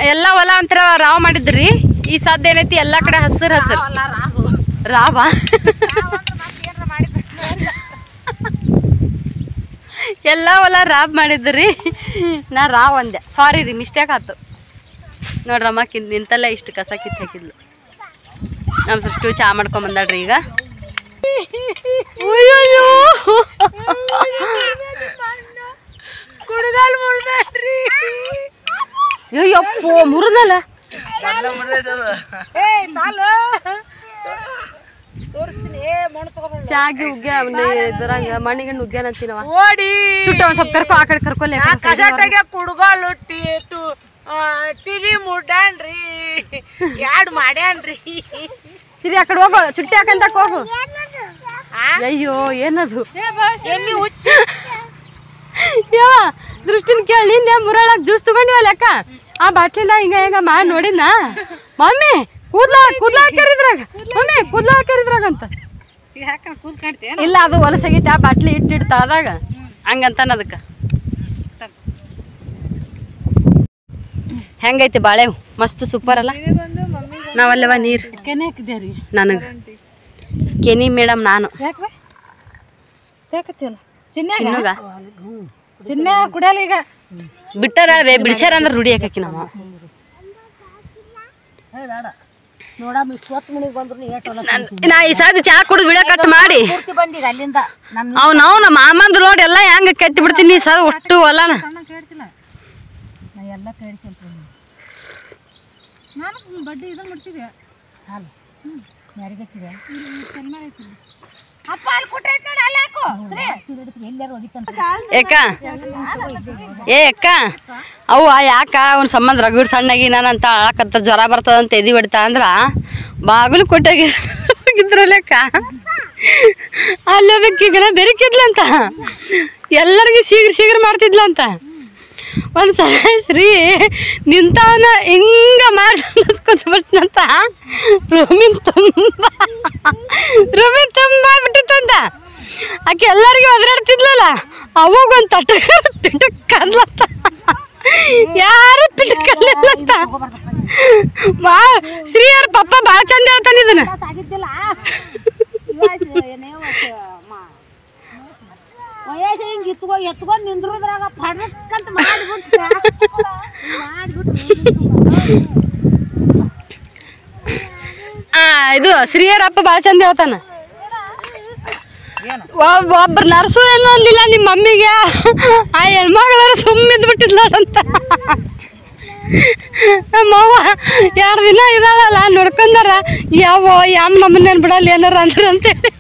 ಎಲ್ಲ ಹೊಲ ಒಂಥರ ರಾವ್ ಮಾಡಿದ್ರಿ ಈ ಸದ್ದ ಏನೈತಿ ಎಲ್ಲ ಕಡೆ ಹಸಿರು ಹಸಿರು ರಾವ ಎಲ್ಲ ಹೊಲ ರಾಬ್ ಮಾಡಿದ್ರಿ ನಾ ರಾವ್ ಅಂದೆ ಸಾರಿ ರೀ ಮಿಸ್ಟೇಕ್ ಆಯ್ತು ನೋಡ್ರಮ್ಮ ನಿಂತಲ್ಲೇ ಇಷ್ಟು ಕಸ ಕಿತ್ತು ಹಾಕಿದ್ಲು ನಮ್ಮ ಸೃಷ್ಟು ಚಾ ಮಾಡ್ಕೊಂಡ್ ಬಂದಾಳ್ರಿ ಈಗ ಅಯ್ಯಪ್ಪೋ ಮುರಿದಲ್ಲ ಚಾಗಿ ಉಗ್ಗ ಇದ್ರಂಗ ಮಣ್ಣಿಗೆ ನುಗ್ಗ್ಯಾನ ಅಂತೀನವ ಚುಟ್ಟ ಒಂದ್ ಸ್ವಲ್ಪ ಕರ್ಕೊ ಆ ಕಡೆ ಕರ್ಕೊಲ್ಲ ಕುಡ್ಗೋಲು ಟಿವಿ ಮುಡ್ಡಾನ್ರಿ ಯಾಡ್ ಮಾಡ್ಯಾನ್ರಿ ಸಿರಿ ಆ ಕಡೆ ಹೋಗು ಚುಟ್ಟಿ ಹಾಕಂತ ಹೋಗು ಅಯ್ಯೋ ಏನದು ಯಾವ ದೃಷ್ಟಿನ ಕೇಳಿ ನಿನ್ನೆ ಮುರಾಳಾಗ ಜ್ಯೂಸ್ ತಗೊಂಡಿವಲ್ಲ ಅಕ್ಕ ಆ ಬಾಟ್ಲಿನ ಹಿಂಗ ಹಿಂಗ ಮಾಡಿ ನೋಡಿದ್ನಾ ಮಮ್ಮಿ ಕೂದ್ಲ ಹಾಕಿದ್ರಾಗ ಮಮ್ಮಿ ಕೂದ್ಲ ಹಾಕಿದ್ರಾಗ ಅಂತ ಇಲ್ಲ ಅದು ಹೊಲಸಾಗೈತಿ ಆ ಬಾಟ್ಲಿ ಇಟ್ಟಿಟ್ಟು ತಳದಾಗ ಹಂಗಂತಾನ ಅದಕ್ಕೆ ಹೆಂಗೈತಿ ಬಾಳೆ ಮಸ್ತ್ ಸೂಪರ್ ಅಲ್ಲ ನಾವಲ್ಲವ ನೀರು ನನಗೆ ಕೆನಿ ಮೇಡಮ್ ನಾನು ಚಿನ್ನಗ ಚಿನ್ನ ಕುಡಿಯಲ್ಲ ಈಗ ಬಿಟ್ಟಾರ ಬಿಡಿಸ್ಯಾರ ಅಂದ್ರೆ ರೂಢಿ ಹಾಕಿ ನಾವು ನೋಡಮ್ಮ ಇಷ್ಟು ಹೊತ್ತು ಮುನಿಗೆ ಬಂದ್ರು ನಾ ಈ ಸಾದಿ ಚಾ ಕುಡಿದು ವಿಡಿಯೋ ಕಟ್ ಮಾಡಿ ಬಂದೀಗ ಅಲ್ಲಿಂದ ನಾವು ನಮ್ಮ ಮಾಮಂದ್ರ ನೋಡಿ ಎಲ್ಲ ಹೆಂಗ ಕತ್ತಿ ಬಿಡ್ತೀನಿ ಸರ್ ಒಟ್ಟು ಹೊಲನ ಕೇಳಿಸಿಲ್ಲ ನಾ ಎಲ್ಲ ಕೇಳಿಸ್ಕೊಂತೀನಿ ನಾನು ಬಡ್ಡಿ ಇದನ್ನು ಮುಡ್ಸಿದೆ ಸಾಲು ಯಾರಿಗತ್ತಿದೆ ಅಪ್ಪ ಅಲ್ಲಿ ಕುಟ್ಟೈತೆ ನೋಡಿ ಅಲ್ಲಿ ಹಾಕು ಎಲ್ಲಾರು ಹೋಗಿತ್ತಂತ ಏಕ ಏ ಅಕ್ಕ ಅವು ಯಾಕ ಅವ್ನ ಸಂಬಂಧ ರಗಡ್ ಸಣ್ಣಾಗಿ ನಾನಂತ ಅಳಕತ್ತ ಜ್ವರ ಬರ್ತದಂತ ಎದಿ ಹೊಡಿತಾ ಅಂದ್ರ ಬಾಗಿಲು ಕೊಟ್ಟಾಗಿದ್ರಲ್ಲಕ್ಕ ಅಲ್ಲಬೇಕೀಗ ಬೆರಿಕಿದ್ಲಂತ ಎಲ್ಲರಿಗೂ ಶೀಘ್ರ ಮಾಡ್ತಿದ್ಲಂತ ಒಂದ್ಸಲ ಶ್ರೀ ನಿಂತವನ ಹಿಂಗ ಮಾಡಿಸ್ಕೊಂತ ಬರ್ತೀನಂತ ರೂಮಿನ್ ತುಂಬ ಬಿಟ್ಟಿತ್ತಂತ ಆಕೆ ಎಲ್ಲರಿಗೂ ಒದರಾಡ್ತಿದ್ಲಲ್ಲ ಅವಾಗೊಂದು ತಟಕ್ ಅಂದ್ಲಂತ ಯಾರು ಪಿಟಕಲ್ಲಿಲ್ಲಂತ ಶ್ರೀಯವ್ರ ಪಪ್ಪ ಭಾಳ ಚಂದ ಹೇಳ್ತಾನೆ ಇದನ್ನ. ಆಗಿದ್ದಿಲ್ಲ ವಯಸ್ಸು ಹಿಂಗೆ ಎತ್ಕೊಂಡು ನಿಂದ್ರದ್ರಾಗ ಪಡಕ್ಕಂತ ಮಾಡಿಬಿಟ್ರೆ ಇದು ಶ್ರೀಯರಪ್ಪ ಭಾಳ ಚಂದ ಹೇಳ್ತಾನ. ಒಬ್ರು ನರ್ಸು ಏನೋ ಅಂದಿಲ್ಲ ನಿಮ್ಮ ಮಮ್ಮಿಗೆ, ಆ ಹೆಣ್ಮಗಳಾರ ಸುಮ್ಮಿದ್ ಬಿಟ್ಟಿದ್ಲಾರಂತ. ನಮ್ಮವ್ವ 2 ದಿನ ಇದಾಳಲ್ಲ ನೋಡ್ಕೊಂಡಾರ, ಯಾವ ನಮ್ಮನ್ನೇನು ಬಿಡಲ್ಲ ಏನಾರ ಅಂದ್ರ ಅಂತೇಳಿ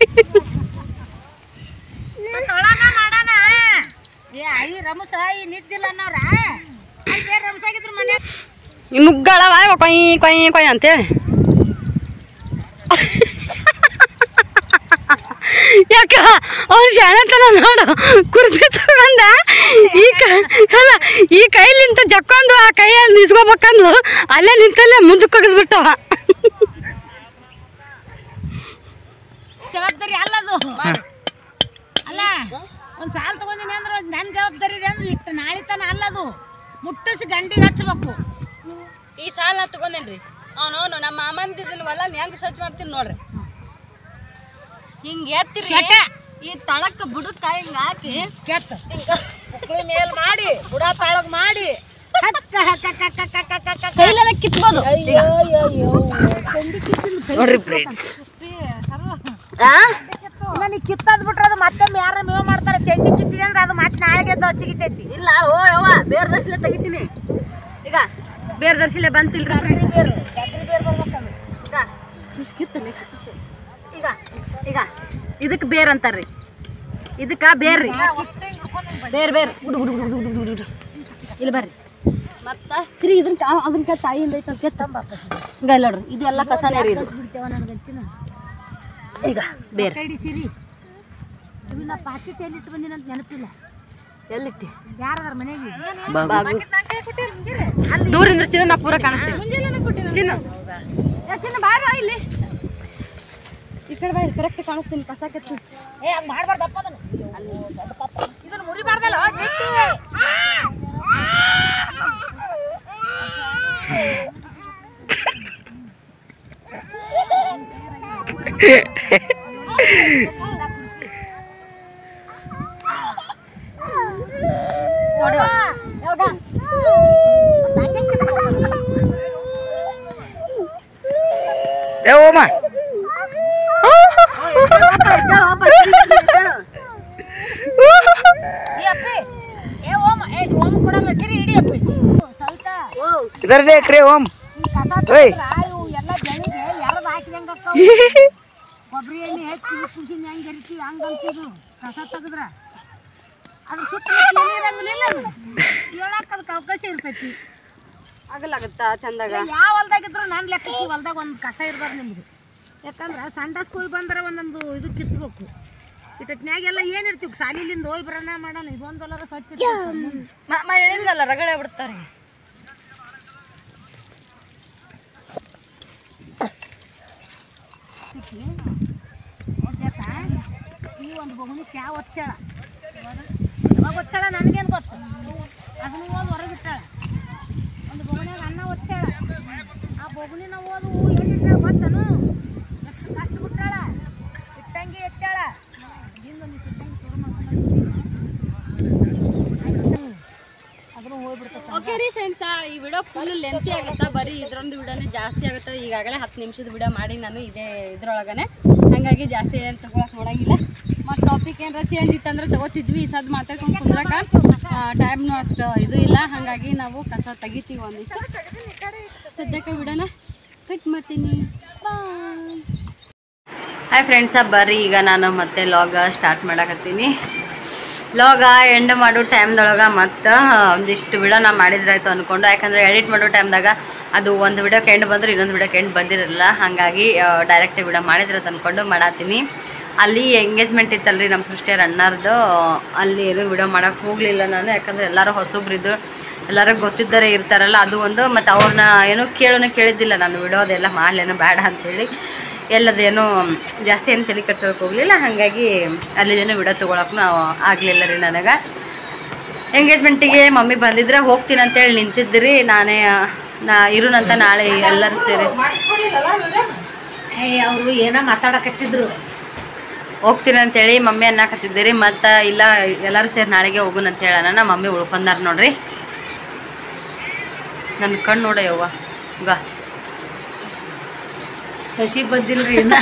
ನುಗ್ಗಳವ ಕೊಯ್ ಕೊಯ್ ಕೊಯ್ ಅಂತೇಳಿ. ಯಾಕ ಅವ್ನು ಶಾಣತನ ನೋಡು, ಕುರ್ಬಿ ತಗೊಂಡ ಈ ಕೈಲಿಂತ ಜಕ್ಕೊಂಡು ಆ ಕೈಯಲ್ಲಿ ನಿಸ್ಕೋಬೇಕಂದ್ಲು, ಅಲ್ಲೇ ನಿಂತಲ್ಲೇ ಮುಂದಕ್ಕೆ ಹೋಗಿದ್ ಬಿಟ್ಟವ. ಜವಾಬ್ದಾರಿ ಅಲ್ಲದು ಅಲ್ಲ, ಒಂದು ಸಾಲ ತಗೊಂಡಿನಿ ಅಂದ್ರೆ ನನ್ನ ಜವಾಬ್ದಾರಿ ಅಂದ್ರೆ ಇಟ್ಟು ನಾಳೆ ತನ ಅಲ್ಲದು, ಮುಟ್ಟಿಸಿ ಗಂಡಿಗೆ ಹಚ್ಬೇಕು. ಈ ಸಾಲ ತಗೊಂಡೇನ್ರಿ ಅವನು ನಮ್ಮ ಮಾಮಂದಿದ್ದನ್ ಹೊಲ ಹೆಂಗ್ ಸ್ವಚ್ಛ ಮಾಡ್ತೀನಿ ನೋಡ್ರಿ. ಹಿಂಗೆ ಎತ್ತಿರಿ ಈ ತಳಕ್ಕ ಬುಡಕ್ಕ ಹಿಂಗ ಹಾಕಿ ಕೆತ್ತ ಮಕ್ಕಳ ಮೇಲ್ ಮಾಡಿ ಬುಡ ತಾಳಗ್ ಮಾಡಿ ಕೈಲೆಲ್ಲ ಕಿತ್ಬೋದು ನೋಡ್ರಿ ಫ್ರೆಂಡ್ಸ್. ನೀ ಕಿತ್ತದ್ ಬಿಟ್ರೆ ಅದು ಮತ್ತೆ ಯಾರ ಮೇವ್ ಮಾಡ್ತಾರೆ. ಚಂಡಿ ಕಿತ್ತಿದೆ ಅಂದ್ರೆ ಅದು ಮತ್ತೆ ನಾಳೆಗೆ ಚಿಗಿತೈತಿ. ಇಲ್ಲ ಓ ಯವ್ವ ಬೇರ್ ದರ್ಶಿಲೆ ತೆಗಿತೀನಿ. ಈಗ ಬೇರ್ ದರ್ಶಿಲೆ ಬಂತಿಲ್ರಿ, ಬೇರು ಬರ್ಬೇಕಂದ್ರೆ ಈಗ ಈಗ ಇದಕ್ಕೆ ಬೇರ್ ಅಂತಾರ್ರಿ, ಇದಕ್ಕೆ ಬೇರ್ರಿ ಬೇರ್ ಬೇರ್ ಹುಡು ಹುಡು ಹುಡು ಹುಡು ಹುಡು ಹುಡು ಇಲ್ಲಿ ಬರ್ರಿ. ಮತ್ತು ಸರಿ ಅದನ್ನ ತಾಯಿಯಿಂದ ಐತೆ ಕೆತ್ತಂಬ ಈಗ ಇಲ್ಲ ನೋಡ್ರಿ, ಇದೆಲ್ಲ ಕಸನೇ ರೀ ಇದು. ಈಗ ಬೇರೆ ಕೈಡಿ ಸಿರಿ ನಾ ಪಾಕಿಟ್ ಎಲ್ಲಿಟ್ಟು ಬಂದಿನಂತ ನೆನಪಿಲ್ಲ. ಎಲ್ಲಿಟ್ಟಿ ಯಾರದಾರ ಮನೆಗೆ ಬಾಗು ದೂರಿಂದ ಚಿನ್ನ ನಾ ಪೂರ ಕಾಣಿಸ್ತೀನಿ. ಚಿನ್ನ ಚಿನ್ನ ಬಾರ ಇಲ್ಲಿ ಈ ಕಡೆ ಬಾಯಿ ಕರೆಕ್ಟ್ ಕಾಣಿಸ್ತೀನಿ. ಕಸ ಕೆತ್ತು ಹಂಗೆ ಮಾಡ್ಬಾರ್ದಪ್ಪ ಅದನ್ನು, ಇದನ್ನು ಮುರಿಬಾರ್ದಲ್ಲ. ನೋಡಿ ಓಮ ಇದರದೇ ಕ್ರೇ ಓಂ ಕೊಬ್ಬರಿ ಎಣ್ಣೆ ಹೆಚ್ಚಿ ಖುಷಿ ಹೆಂಗೆ ಹರಿತೀವಿ ಹಂಗೆ ಅಂತಿದ್ರು. ಕಸ ತೆಗೆದ್ರ ಅದ್ರ ಸುತ್ತ ಹೇಳಕ್ಕೆ ಅದಕ್ಕೆ ಅವಕಾಶ ಇರ್ತೈತಿ. ಆಗಲಾಗತ್ತಾ ಚಂದಾಗ. ಯಾವ ಹೊಲ್ದಾಗಿದ್ರು ನನ್ನ ಲೆಕ್ಕಕ್ಕೆ ಈ ಹೊಲ್ದಾಗ ಒಂದು ಕಸ ಇರ್ಬಾರ್ದು ನಿಮ್ದು. ಯಾಕಂದ್ರೆ ಸಂಡಾಸ್ ಹೋಗಿ ಬಂದ್ರೆ ಒಂದೊಂದು ಇದು ಕಿತ್ಬೇಕು. ಇಟ್ಟತ್ನ್ಯಾಗೆಲ್ಲ ಏನಿರ್ತೀವಿ ಸಾಲಿಲಿಂದ ಹೋಗಿ ಬರೋಣ ಮಾಡೋಣ. ಇದೊಂದೆಲ್ಲರ ಸ್ವಚ್ಛ ಹೇಳಿದ್ರಲ್ಲ ರಗಡೆ ಬಿಡ್ತಾರೆ. ಈ ಒಂದು ಬೊಗಣಿಗೆ ಯಾವ ಒಚ್ಚಾಳ ಯಾವಾಗ ಒಚ್ಚಾಳ ನನಗೇನು ಗೊತ್ತು. ಅದನ್ನು ಹೋಗಿ ಹೊರಗಿಟ್ಟಾಳ. ಒಂದು ಬೊಗಣ್ಯಾಗ ಅನ್ನ ಒಚ್ಚಾಳ. ಆ ಬೊಗಣಿನ ಹೋದು ಎಲ್ಲಿಟ್ಟಾಳ ಗೊತ್ತನು, ಎಷ್ಟು ಕಷ್ಟ ಬಿಟ್ಟಾಳ. ಇಟ್ಟಂಗಿ ಎತ್ತಾಳ ಹಿಂದೊಂದು ಇಟ್ಟಂಗಿ ಅದನ್ನು ಹೋಗ್ಬಿಡ್ತೈತೆ. ಓಕೆ ರೀ ಫ್ರೆಂಡ್ಸ್, ಈ ವಿಡಿಯೋ ಫುಲ್ ಲೆಂತಿ ಆಗುತ್ತಾ, ಬರೀ ಇದರೊಂದು ವಿಡಿಯೋನೇ ಜಾಸ್ತಿ ಆಗುತ್ತೆ. ಈಗಾಗಲೇ 10 ನಿಮಿಷದ ವಿಡಿಯೋ ಮಾಡಿ ನಾನು ಇದೇ ಇದ್ರೊಳಗನೆ, ಹಾಗಾಗಿ ಜಾಸ್ತಿ ಏನು ತಗೊಳಕ್ಕೆ ನೋಡೋಂಗಿಲ್ಲ. ಮತ್ತು ಟಾಪಿಕ್ ಏನಾರ ಚೇಂಜ್ ಇತ್ತಂದ್ರೆ ತಗೋತಿದ್ವಿ. ಸದ್ ಮಾತಾಡ್ಕೊಂಡು ಕುಂದ್ರಕ ಟೈಮ್ನು ಅಷ್ಟು ಇದು ಇಲ್ಲ, ಹಾಗಾಗಿ ನಾವು ಕಸ ತೆಗಿತೀವಿ ಒಂದಿಷ್ಟು. ಸದ್ಯಕ್ಕೆ ವಿಡಿಯೋನ ಕಟ್ ಮಾಡ್ತೀನಿ. ಬಾಯ್. ಹಾಯ್ ಫ್ರೆಂಡ್ಸ, ಬರ್ರಿ ಈಗ ನಾನು ಮತ್ತೆ ಲಾಗ ಸ್ಟಾರ್ಟ್ ಮಾಡಕತ್ತೀನಿ. ಲಾಗ ಎಂಡ್ ಮಾಡೋ ಟೈಮ್ದೊಳಗೆ ಮತ್ತು ಒಂದಿಷ್ಟು ವಿಡಿಯೋ ನಾನು ಮಾಡಿದ್ರಾಯ್ತು ಅಂದ್ಕೊಂಡು, ಯಾಕಂದರೆ ಎಡಿಟ್ ಮಾಡೋ ಟೈಮ್ದಾಗ ಅದು ಒಂದು ವಿಡಿಯೋಕ್ಕೆ ಎಂಡ್ ಬಂದ್ರೆ ಇನ್ನೊಂದು ವಿಡಿಯೋಕ್ಕೆ ಎಂಡ್ ಬಂದಿರಲ್ಲ, ಹಾಗಾಗಿ ಡೈರೆಕ್ಟ್ ವಿಡಿಯೋ ಮಾಡಿದ್ರೈತೆ ಅಂದ್ಕೊಂಡು ಮಾಡತ್ತೀನಿ. ಅಲ್ಲಿ ಎಂಗೇಜ್ಮೆಂಟ್ ಇತ್ತಲ್ರಿ ನಮ್ಮ ಸೃಷ್ಟಿಯರ ಅಣ್ಣಾರ್ದು, ಅಲ್ಲಿ ಏನೂ ವಿಡಿಯೋ ಮಾಡೋಕ್ಕೆ ಹೋಗಲಿಲ್ಲ ನಾನು. ಯಾಕಂದರೆ ಎಲ್ಲರೂ ಹೊಸಬ್ರಿದ್ದು, ಎಲ್ಲರೂ ಗೊತ್ತಿದ್ದರೆ ಇರ್ತಾರಲ್ಲ, ಅದು ಒಂದು. ಮತ್ತು ಅವ್ರನ್ನ ಏನೂ ಕೇಳಿದ್ದಿಲ್ಲ ನಾನು, ವಿಡಿಯೋದೆಲ್ಲ ಮಾಡಲೇನೋ ಬೇಡ ಅಂಥೇಳಿ. ಎಲ್ಲದೇನೋ ಜಾಸ್ತಿ ಏನು ತಲೆ ಕೆಡ್ಸೋಕೆ ಹೋಗಲಿಲ್ಲ, ಹಾಗಾಗಿ ಅಲ್ಲಿದೇನೋ ವಿಡಿಯೋ ತೊಗೊಳಕ್ಕೂ ಆಗಲಿಲ್ಲ ರೀ ನನಗೆ. ಎಂಗೇಜ್ಮೆಂಟಿಗೆ ಮಮ್ಮಿ ಬಂದಿದ್ರೆ ಹೋಗ್ತೀನಿ ಅಂತೇಳಿ ನಿಂತಿದ್ರಿ. ನಾನೇ ಇರುನಂತ ನಾಳೆ ಎಲ್ಲರೂ ಸೇರಿ ಅವರು ಏನೋ ಮಾತಾಡಕತ್ತಿದ್ರು. ಹೋಗ್ತೀನಿ ಅಂತೇಳಿ ಮಮ್ಮಿ ಅನ್ನಕತ್ತಿದ್ದೀರಿ. ಮತ್ತು ಇಲ್ಲ ಎಲ್ಲರೂ ಸೇರಿ ನಾಳೆಗೆ ಹೋಗುನ್ ಅಂತ ಹೇಳೋಣ. ನಮ್ಮ ಮಮ್ಮಿ ಉಳ್ಕೊಂಡಾರ ನೋಡ್ರಿ. ನನ್ನ ಕಣ್ಣು ನೋಡ ಯವ್ವ ಈಗ ಶಶಿ ಬಂದಿಲ್ರಿ ಇನ್ನ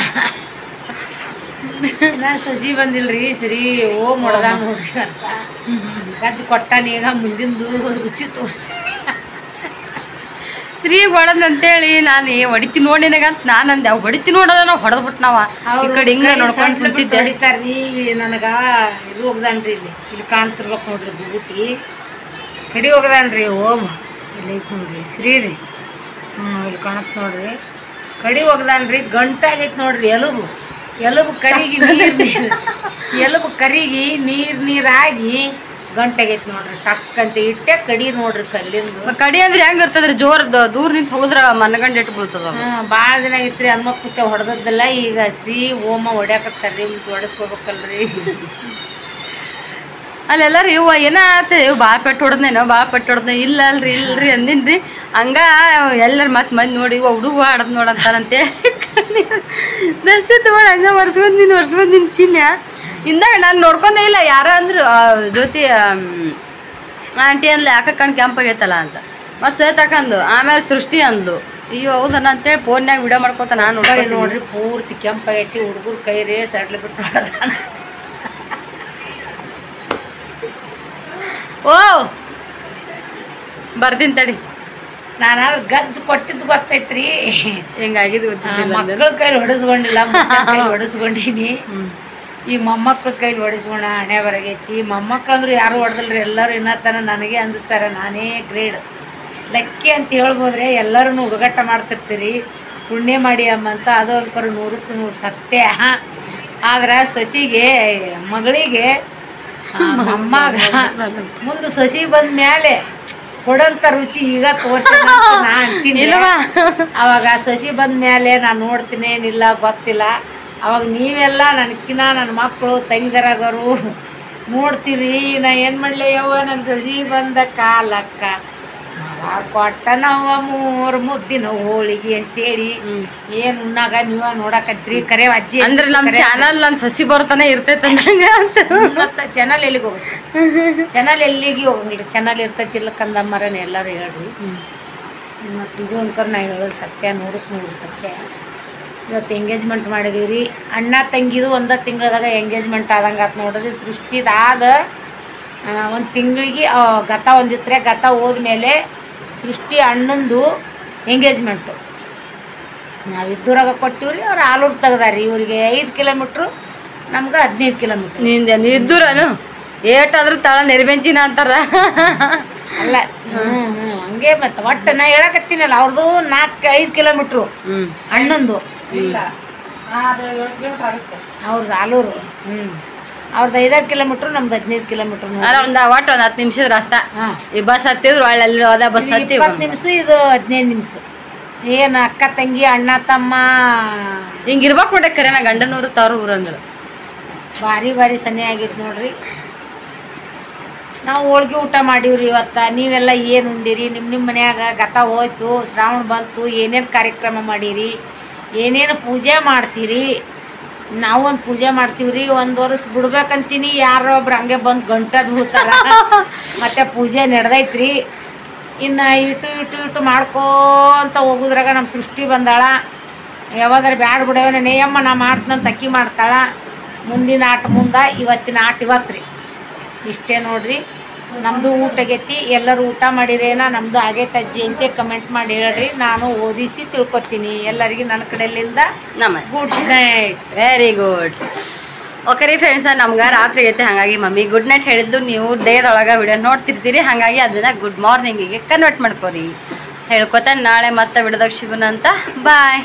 ಶಶಿ ಬಂದಿಲ್ರಿ. ಸರಿ ಓ ಮೊಡ್ದ ನೋಡ್ರಿ ಅಂತ ಗಜ್ಜು ಕೊಟ್ಟಾನ. ಈಗ ಮುಂದಿಂದು ರುಚಿ ತೋರಿಸಿ ಶ್ರೀ ಹೊಡೆದಂತೇಳಿ ನಾನು ಹೊಡಿತೀನಿ ನೋಡಿನಾಗಂತ ನಾನು ಅಂದೆ. ಅವು ಹೊಡಿತೀನಿ ನೋಡೋದ ನಾವು ಹೊಡೆದ್ಬಿಟ್ಟು ನಾವು ಈ ಕಡೆ ಹಿಂಗೆ ನೋಡ್ಕೊಂಡು ಕುಂತಿದ್ದೆ. ಹೊಡಿತಾರ್ರಿ. ನನಗ ಇದು ಹೋಗ್ದಾನ್ರಿ ಇಲ್ಲಿ ಕಾಣ್ತಿರ್ಬೇಕು ನೋಡ್ರಿ ಬುಗುಟಿ ಕಡಿ ಹೋಗ್ದಾನ್ರಿ. ಓಮ್ ಇಲ್ಲಿ ಐತ್ ನೋಡ್ರಿ ಶ್ರೀ ರೀ. ಇಲ್ಲಿ ಕಾಣತ್ ನೋಡ್ರಿ ಕಡಿ ಹೋಗ್ದಾನ್ರಿ. ಗಂಟಾಗೈತೆ ನೋಡ್ರಿ ಎಲುಬು ಕರಿಗಿ ಎಲುಬು ಕರಿಗಿ ನೀರಾಗಿ ಗಂಟೆಗೈತೆ ನೋಡ್ರಿ. ಟಕ್ ಅಂತ ಇಟ್ಟೆ ಕಡಿ ನೋಡ್ರಿ ಕಲ್ಲಿಂದು. ಕಡಿ ಅಂದ್ರೆ ಹೆಂಗ್ ಇರ್ತದ್ರಿ? ಜೋರ್ ದೂರ ನಿಂತ ಹೋದ್ರ ಮನಗಂಡ ಇಟ್ಟು ಬೀಳ್ತದ. ಭಾಳ ದಿನ ಆಗಿತ್ರಿ ಹನುಮಪ್ಪತ್ತೆ ಹೊಡೆದದ್ದೆಲ್ಲ. ಈಗ ಶ್ರೀ ಓಮ ಹೊಡ್ಯಾಕತ್ತಾರ್ರಿ. ಮತ್ತೆ ಹೊಡೆಸ್ಕೋಬೇಕಲ್ರಿ. ಅಲ್ಲೆಲ್ಲರೂ ಇವ ಏನಾತ ಭಾಳ ಪೆಟ್ಟು ಹೊಡೆದ್ನೇನೋ ಇಲ್ಲ ಇಲ್ರಿ ಅಂದಿನ್ರಿ. ಹಂಗ ಎಲ್ಲರೂ ಮತ್ತೆ ಮಂದಿ ನೋಡಿ ಇವ ಹುಡುಗ ಆಡದ್ ನೋಡಂತಾರಂತೆ. ದಸ್ತಿ ತಗೊಂಡು ಹಂಗ ಒರ್ಸ್ಕೊಂಡ್ ಚಿನ್ನ ಇಂದಾಗ ನಾನು ನೋಡ್ಕೊಂಡೇ ಇಲ್ಲ. ಯಾರೋ ಅಂದ್ರು ಜ್ಯೋತಿ ಆಂಟಿ ಅಂದ್ಲೆ ಯಾಕೆ ಕಣ್ ಕೆಂಪಾಗೈತಲ್ಲ ಅಂತ. ಮತ್ತು ಶ್ವೇತಕ್ಕಂದು ಆಮೇಲೆ ಸೃಷ್ಟಿ ಅಂದ್ಲು. ಅಯ್ಯೋ ಹೌದನ ಅಂತೇಳಿ ಫೋನ್ಯಾಗ ವಿಡಿಯೋ ಮಾಡ್ಕೊತ ನಾನು ನೋಡ್ರಿ ಪೂರ್ತಿ ಕೆಂಪಾಗೈತಿ. ಹುಡುಗರು ಕೈ ರೇ ಸಡ್ಲು ಬಿಟ್ಟು ಹೊಡೆದ. ಓ ಬರ್ತೀನಿ ತಡಿ. ನಾನು ಗಜ್ಜು ಕೊಟ್ಟಿದ್ದು ಗೊತ್ತೈತ್ರಿ. ಹಿಂಗಾಗಿದ್ದು ಗೊತ್ತಿಲ್ಲ. ಮಕ್ಕಳ ಕೈಲಿ ಹೊಡೆಸ್ಕೊಂಡಿಲ್ಲ, ಕೈಲಿ ಹೊಡೆಸ್ಕೊಂಡೀನಿ. ಈಗ ಮೊಮ್ಮಕ್ಳ ಕೈಲಿ ಹೊಡೆಸ್ಕೋಣ ಹಣೆ ಬರಗೈತಿ. ಮೊಮ್ಮಕ್ಳಂದ್ರು ಯಾರು ಹೊಡೆದಲ್ರಿ. ಎಲ್ಲರೂ ಇನ್ನತನ ನನಗೆ ಅಂಜುತ್ತಾರೆ. ನಾನೇ ಗ್ರೇಡ್ ಲಕ್ಕಿ ಅಂತ ಹೇಳ್ಬೋದ್ರೆ. ಎಲ್ಲರೂ ಹುಡುಗಾಟ ಮಾಡ್ತಿರ್ತೀರಿ ಪುಣ್ಯ ಮಾಡಿ ಅಮ್ಮ ಅಂತ. ಅದು ಅನ್ಕರು 100ಕ್ಕೆ 100 ಸತ್ಯ. ಆದ್ರೆ ಸೊಸಿಗೆ ಮಗಳಿಗೆ ಅಮ್ಮಗೆ ಮುಂದೆ ಸೊಸಿ ಬಂದ ಮೇಲೆ ಕೊಡೋಂಥ ರುಚಿ ಈಗ ತೋರ್ಸ ನಾ ಅಂತೀನಿ. ಅವಾಗ ಸೊಸಿ ಬಂದ ಮೇಲೆ ನಾನು ನೋಡ್ತೀನಿ ಏನಿಲ್ಲ ಗೊತ್ತಿಲ್ಲ. ಅವಾಗ ನೀವೆಲ್ಲ ನನಗಿನ್ನ ನನ್ನ ಮಕ್ಕಳು ತಂಗಿದರಾಗರು ನೋಡ್ತೀರಿ. ನಾ ಏನು ಮಾಡಲಿ ಯವ್ವ ನನ್ನ ಸೊಸಿ ಬಂದ ಕಾಲಕ್ಕ ಕೊಟ್ಟ ನಾವು 3 ಮುದ್ದಿನ ಹೋಳಿಗೆ ಅಂತೇಳಿ ಏನು ಉಣ್ಣಾಗ ನೀವ ನೋಡಕತ್ರಿ. ಕರೆ ಅಜ್ಜಿ ಅಂದ್ರೆ ನಮ್ಮ ಚಾನಲ್ ನನ್ನ ಸೊಸಿ ಬರ್ತಾನೆ ಇರ್ತೈತೆ ಮತ್ತು ಚಾನಲ್ ಎಲ್ಲಿಗೆ ಹೋಗುತ್ತೆ? ಚಾನಲ್ ಎಲ್ಲಿಗೆ ಹೋಗಂಗಿಲ್ಲ. ಚಾನಲ್ ಇರ್ತೈತಿ ಇಲ್ಲ ಕಂದಮ್ಮರನ್ನ ಎಲ್ಲರೂ ಹೇಳ್ರಿ. ಮತ್ತು ಇದು ಅನ್ಕರ್ ನಾ ಹೇಳೋದು ಸತ್ಯ 100ಕ್ಕೆ 100 ಸತ್ಯ. ಇವತ್ತು ಎಂಗೇಜ್ಮೆಂಟ್ ಮಾಡಿದೀವಿ ರೀ. ಅಣ್ಣ ತಂಗಿದು 1 ತಿಂಗಳದಾಗ ಎಂಗೇಜ್ಮೆಂಟ್ ಆದಂಗೆ ಆತು ನೋಡ್ರಿ. ಸೃಷ್ಟಿದಾದ 1 ತಿಂಗಳಿಗೆ ಗತ ಒಂದಿತ್ರೆ. ಗತ ಹೋದ್ಮೇಲೆ ಸೃಷ್ಟಿ ಅಣ್ಣಂದು ಎಂಗೇಜ್ಮೆಂಟು ನಾವು ಇದ್ದೂರಾಗ ಕೊಟ್ಟಿವ್ರಿ. ಅವ್ರು ಆಲೂರು ತೆಗ್ದಾರಿ. ಇವರಿಗೆ 5 ಕಿಲೋಮೀಟ್ರು, ನಮ್ಗೆ 15 ಕಿಲೋಮೀಟ್ರ್. ನೀನು ಇದ್ದೂರನು ಏಟಾದ್ರೂ ತಳ ನೆರವೆಂಚಿನ ಅಂತಾರ ಅಲ್ಲ. ಹಂಗೆ ಮತ್ತೆ ಒಟ್ಟು ನಾ ಹೇಳಕತ್ತೀನಲ್ಲ ಅವ್ರದ್ದು 4-5 ಕಿಲೋಮೀಟ್ರು ಅಣ್ಣಂದು. ಅವ್ರದ್ದು ಆಲೂರು. ಅವ್ರದ್ದು 5 ಕಿಲೋಮೀಟ್ರು, ನಮ್ದು 15 ಕಿಲೋಮೀಟ್ರ್. ಒಂದು ಒಟ್ಟು ಒಂದು 10 ನಿಮಿಷದ ರಸ್ತ. ಈ ಬಸ್ ಹತ್ತಿದ್ರು ಅಲ್ಲಿ ಅದ ಬಸ್ ಹತ್ತಿ 20 ನಿಮಿಷ, ಇದು 15 ನಿಮಿಷ. ಏನು ಅಕ್ಕ ತಂಗಿ ಅಣ್ಣ ತಮ್ಮ ಹಿಂಗಿರ್ಬೇಕು ನೋಡ್ರಿ. ಕರೆ ನಾ ಗಂಡನೂರು ತವ್ರ ಊರು ಅಂದ್ರೆ ಭಾರಿ ಸನ್ನೆ ಆಗಿತ್ತು ನೋಡ್ರಿ. ನಾವು ಹೋಳ್ಗೆ ಊಟ ಮಾಡೀವ್ರಿ ಇವತ್ತು. ನೀವೆಲ್ಲ ಏನು ಉಂಡಿರಿ? ನಿಮ್ಮ ಮನ್ಯಾಗ ಗತ ಹೋಯ್ತು, ಶ್ರಾವಣ ಬಂತು, ಏನೇನು ಕಾರ್ಯಕ್ರಮ ಮಾಡೀರಿ, ಏನೇನು ಪೂಜೆ ಮಾಡ್ತೀರಿ? ನಾವು ಒಂದು ಪೂಜೆ ಮಾಡ್ತೀವ್ರಿ. 1 ವರ್ಷ ಬಿಡ್ಬೇಕಂತೀನಿ. ಯಾರೋ ಒಬ್ರು ಹಂಗೆ ಬಂದು ಗಂಟಲು ಬೀಳ್ತಾರ. ಮತ್ತು ಪೂಜೆ ನಡೆದೈತ್ರಿ. ಇನ್ನು ಇಟ್ಟು ಮಾಡ್ಕೋಂತ ಹೋಗುದ್ರಾಗ ನಮ್ಮ ಸೃಷ್ಟಿ ಬಂದಾಳ. ಯಾವಾಗಾರ ಬ್ಯಾಡ ಬಿಡವ ನೇಯಮ್ಮ ನಾ ಮಾಡ್ತಂತ ಅಕ್ಕಿ ಮಾಡ್ತಾಳ. ಮುಂದಿನ ಆಟ ಇವತ್ತಿನ ಆಟ ಇವತ್ತು ರೀ. ಇಷ್ಟೇ ನೋಡ್ರಿ. ನಮ್ಮದು ಊಟಗೈತಿ. ಎಲ್ಲರೂ ಊಟ ಮಾಡಿರೇನ? ನಮ್ಮದು ಆಗೈತೆ ಅಜ್ಜಿ ಅಂತ ಕಮೆಂಟ್ ಮಾಡಿ ಹೇಳ್ರಿ. ನಾನು ಓದಿಸಿ ತಿಳ್ಕೊತೀನಿ. ಎಲ್ಲರಿಗೂ ನನ್ನ ಕಡೆಯಿಂದ ನಮಸ್ತೆ, good night. Very good. Okay ರೀ ಫ್ರೆಂಡ್ಸ, ನಮ್ಗೆ ರಾತ್ರಿ ಐತೆ. ಹಾಗಾಗಿ ಮಮ್ಮಿ ಗುಡ್ ನೈಟ್ ಹೇಳಿದ್ದು ನೀವು ಡೇದೊಳಗೆ ವಿಡಿಯೋ ನೋಡ್ತಿರ್ತೀರಿ. ಹಾಗಾಗಿ ಅದನ್ನು ಗುಡ್ ಮಾರ್ನಿಂಗಿಗೆ ಕನ್ವರ್ಟ್ ಮಾಡ್ಕೋರಿ ಹೇಳ್ಕೊತ ನಾಳೆ ಮತ್ತೆ ವಿಡಿಯೋದಾಗ ಸಿಗೋಣ ಅಂತ. ಬಾಯ್.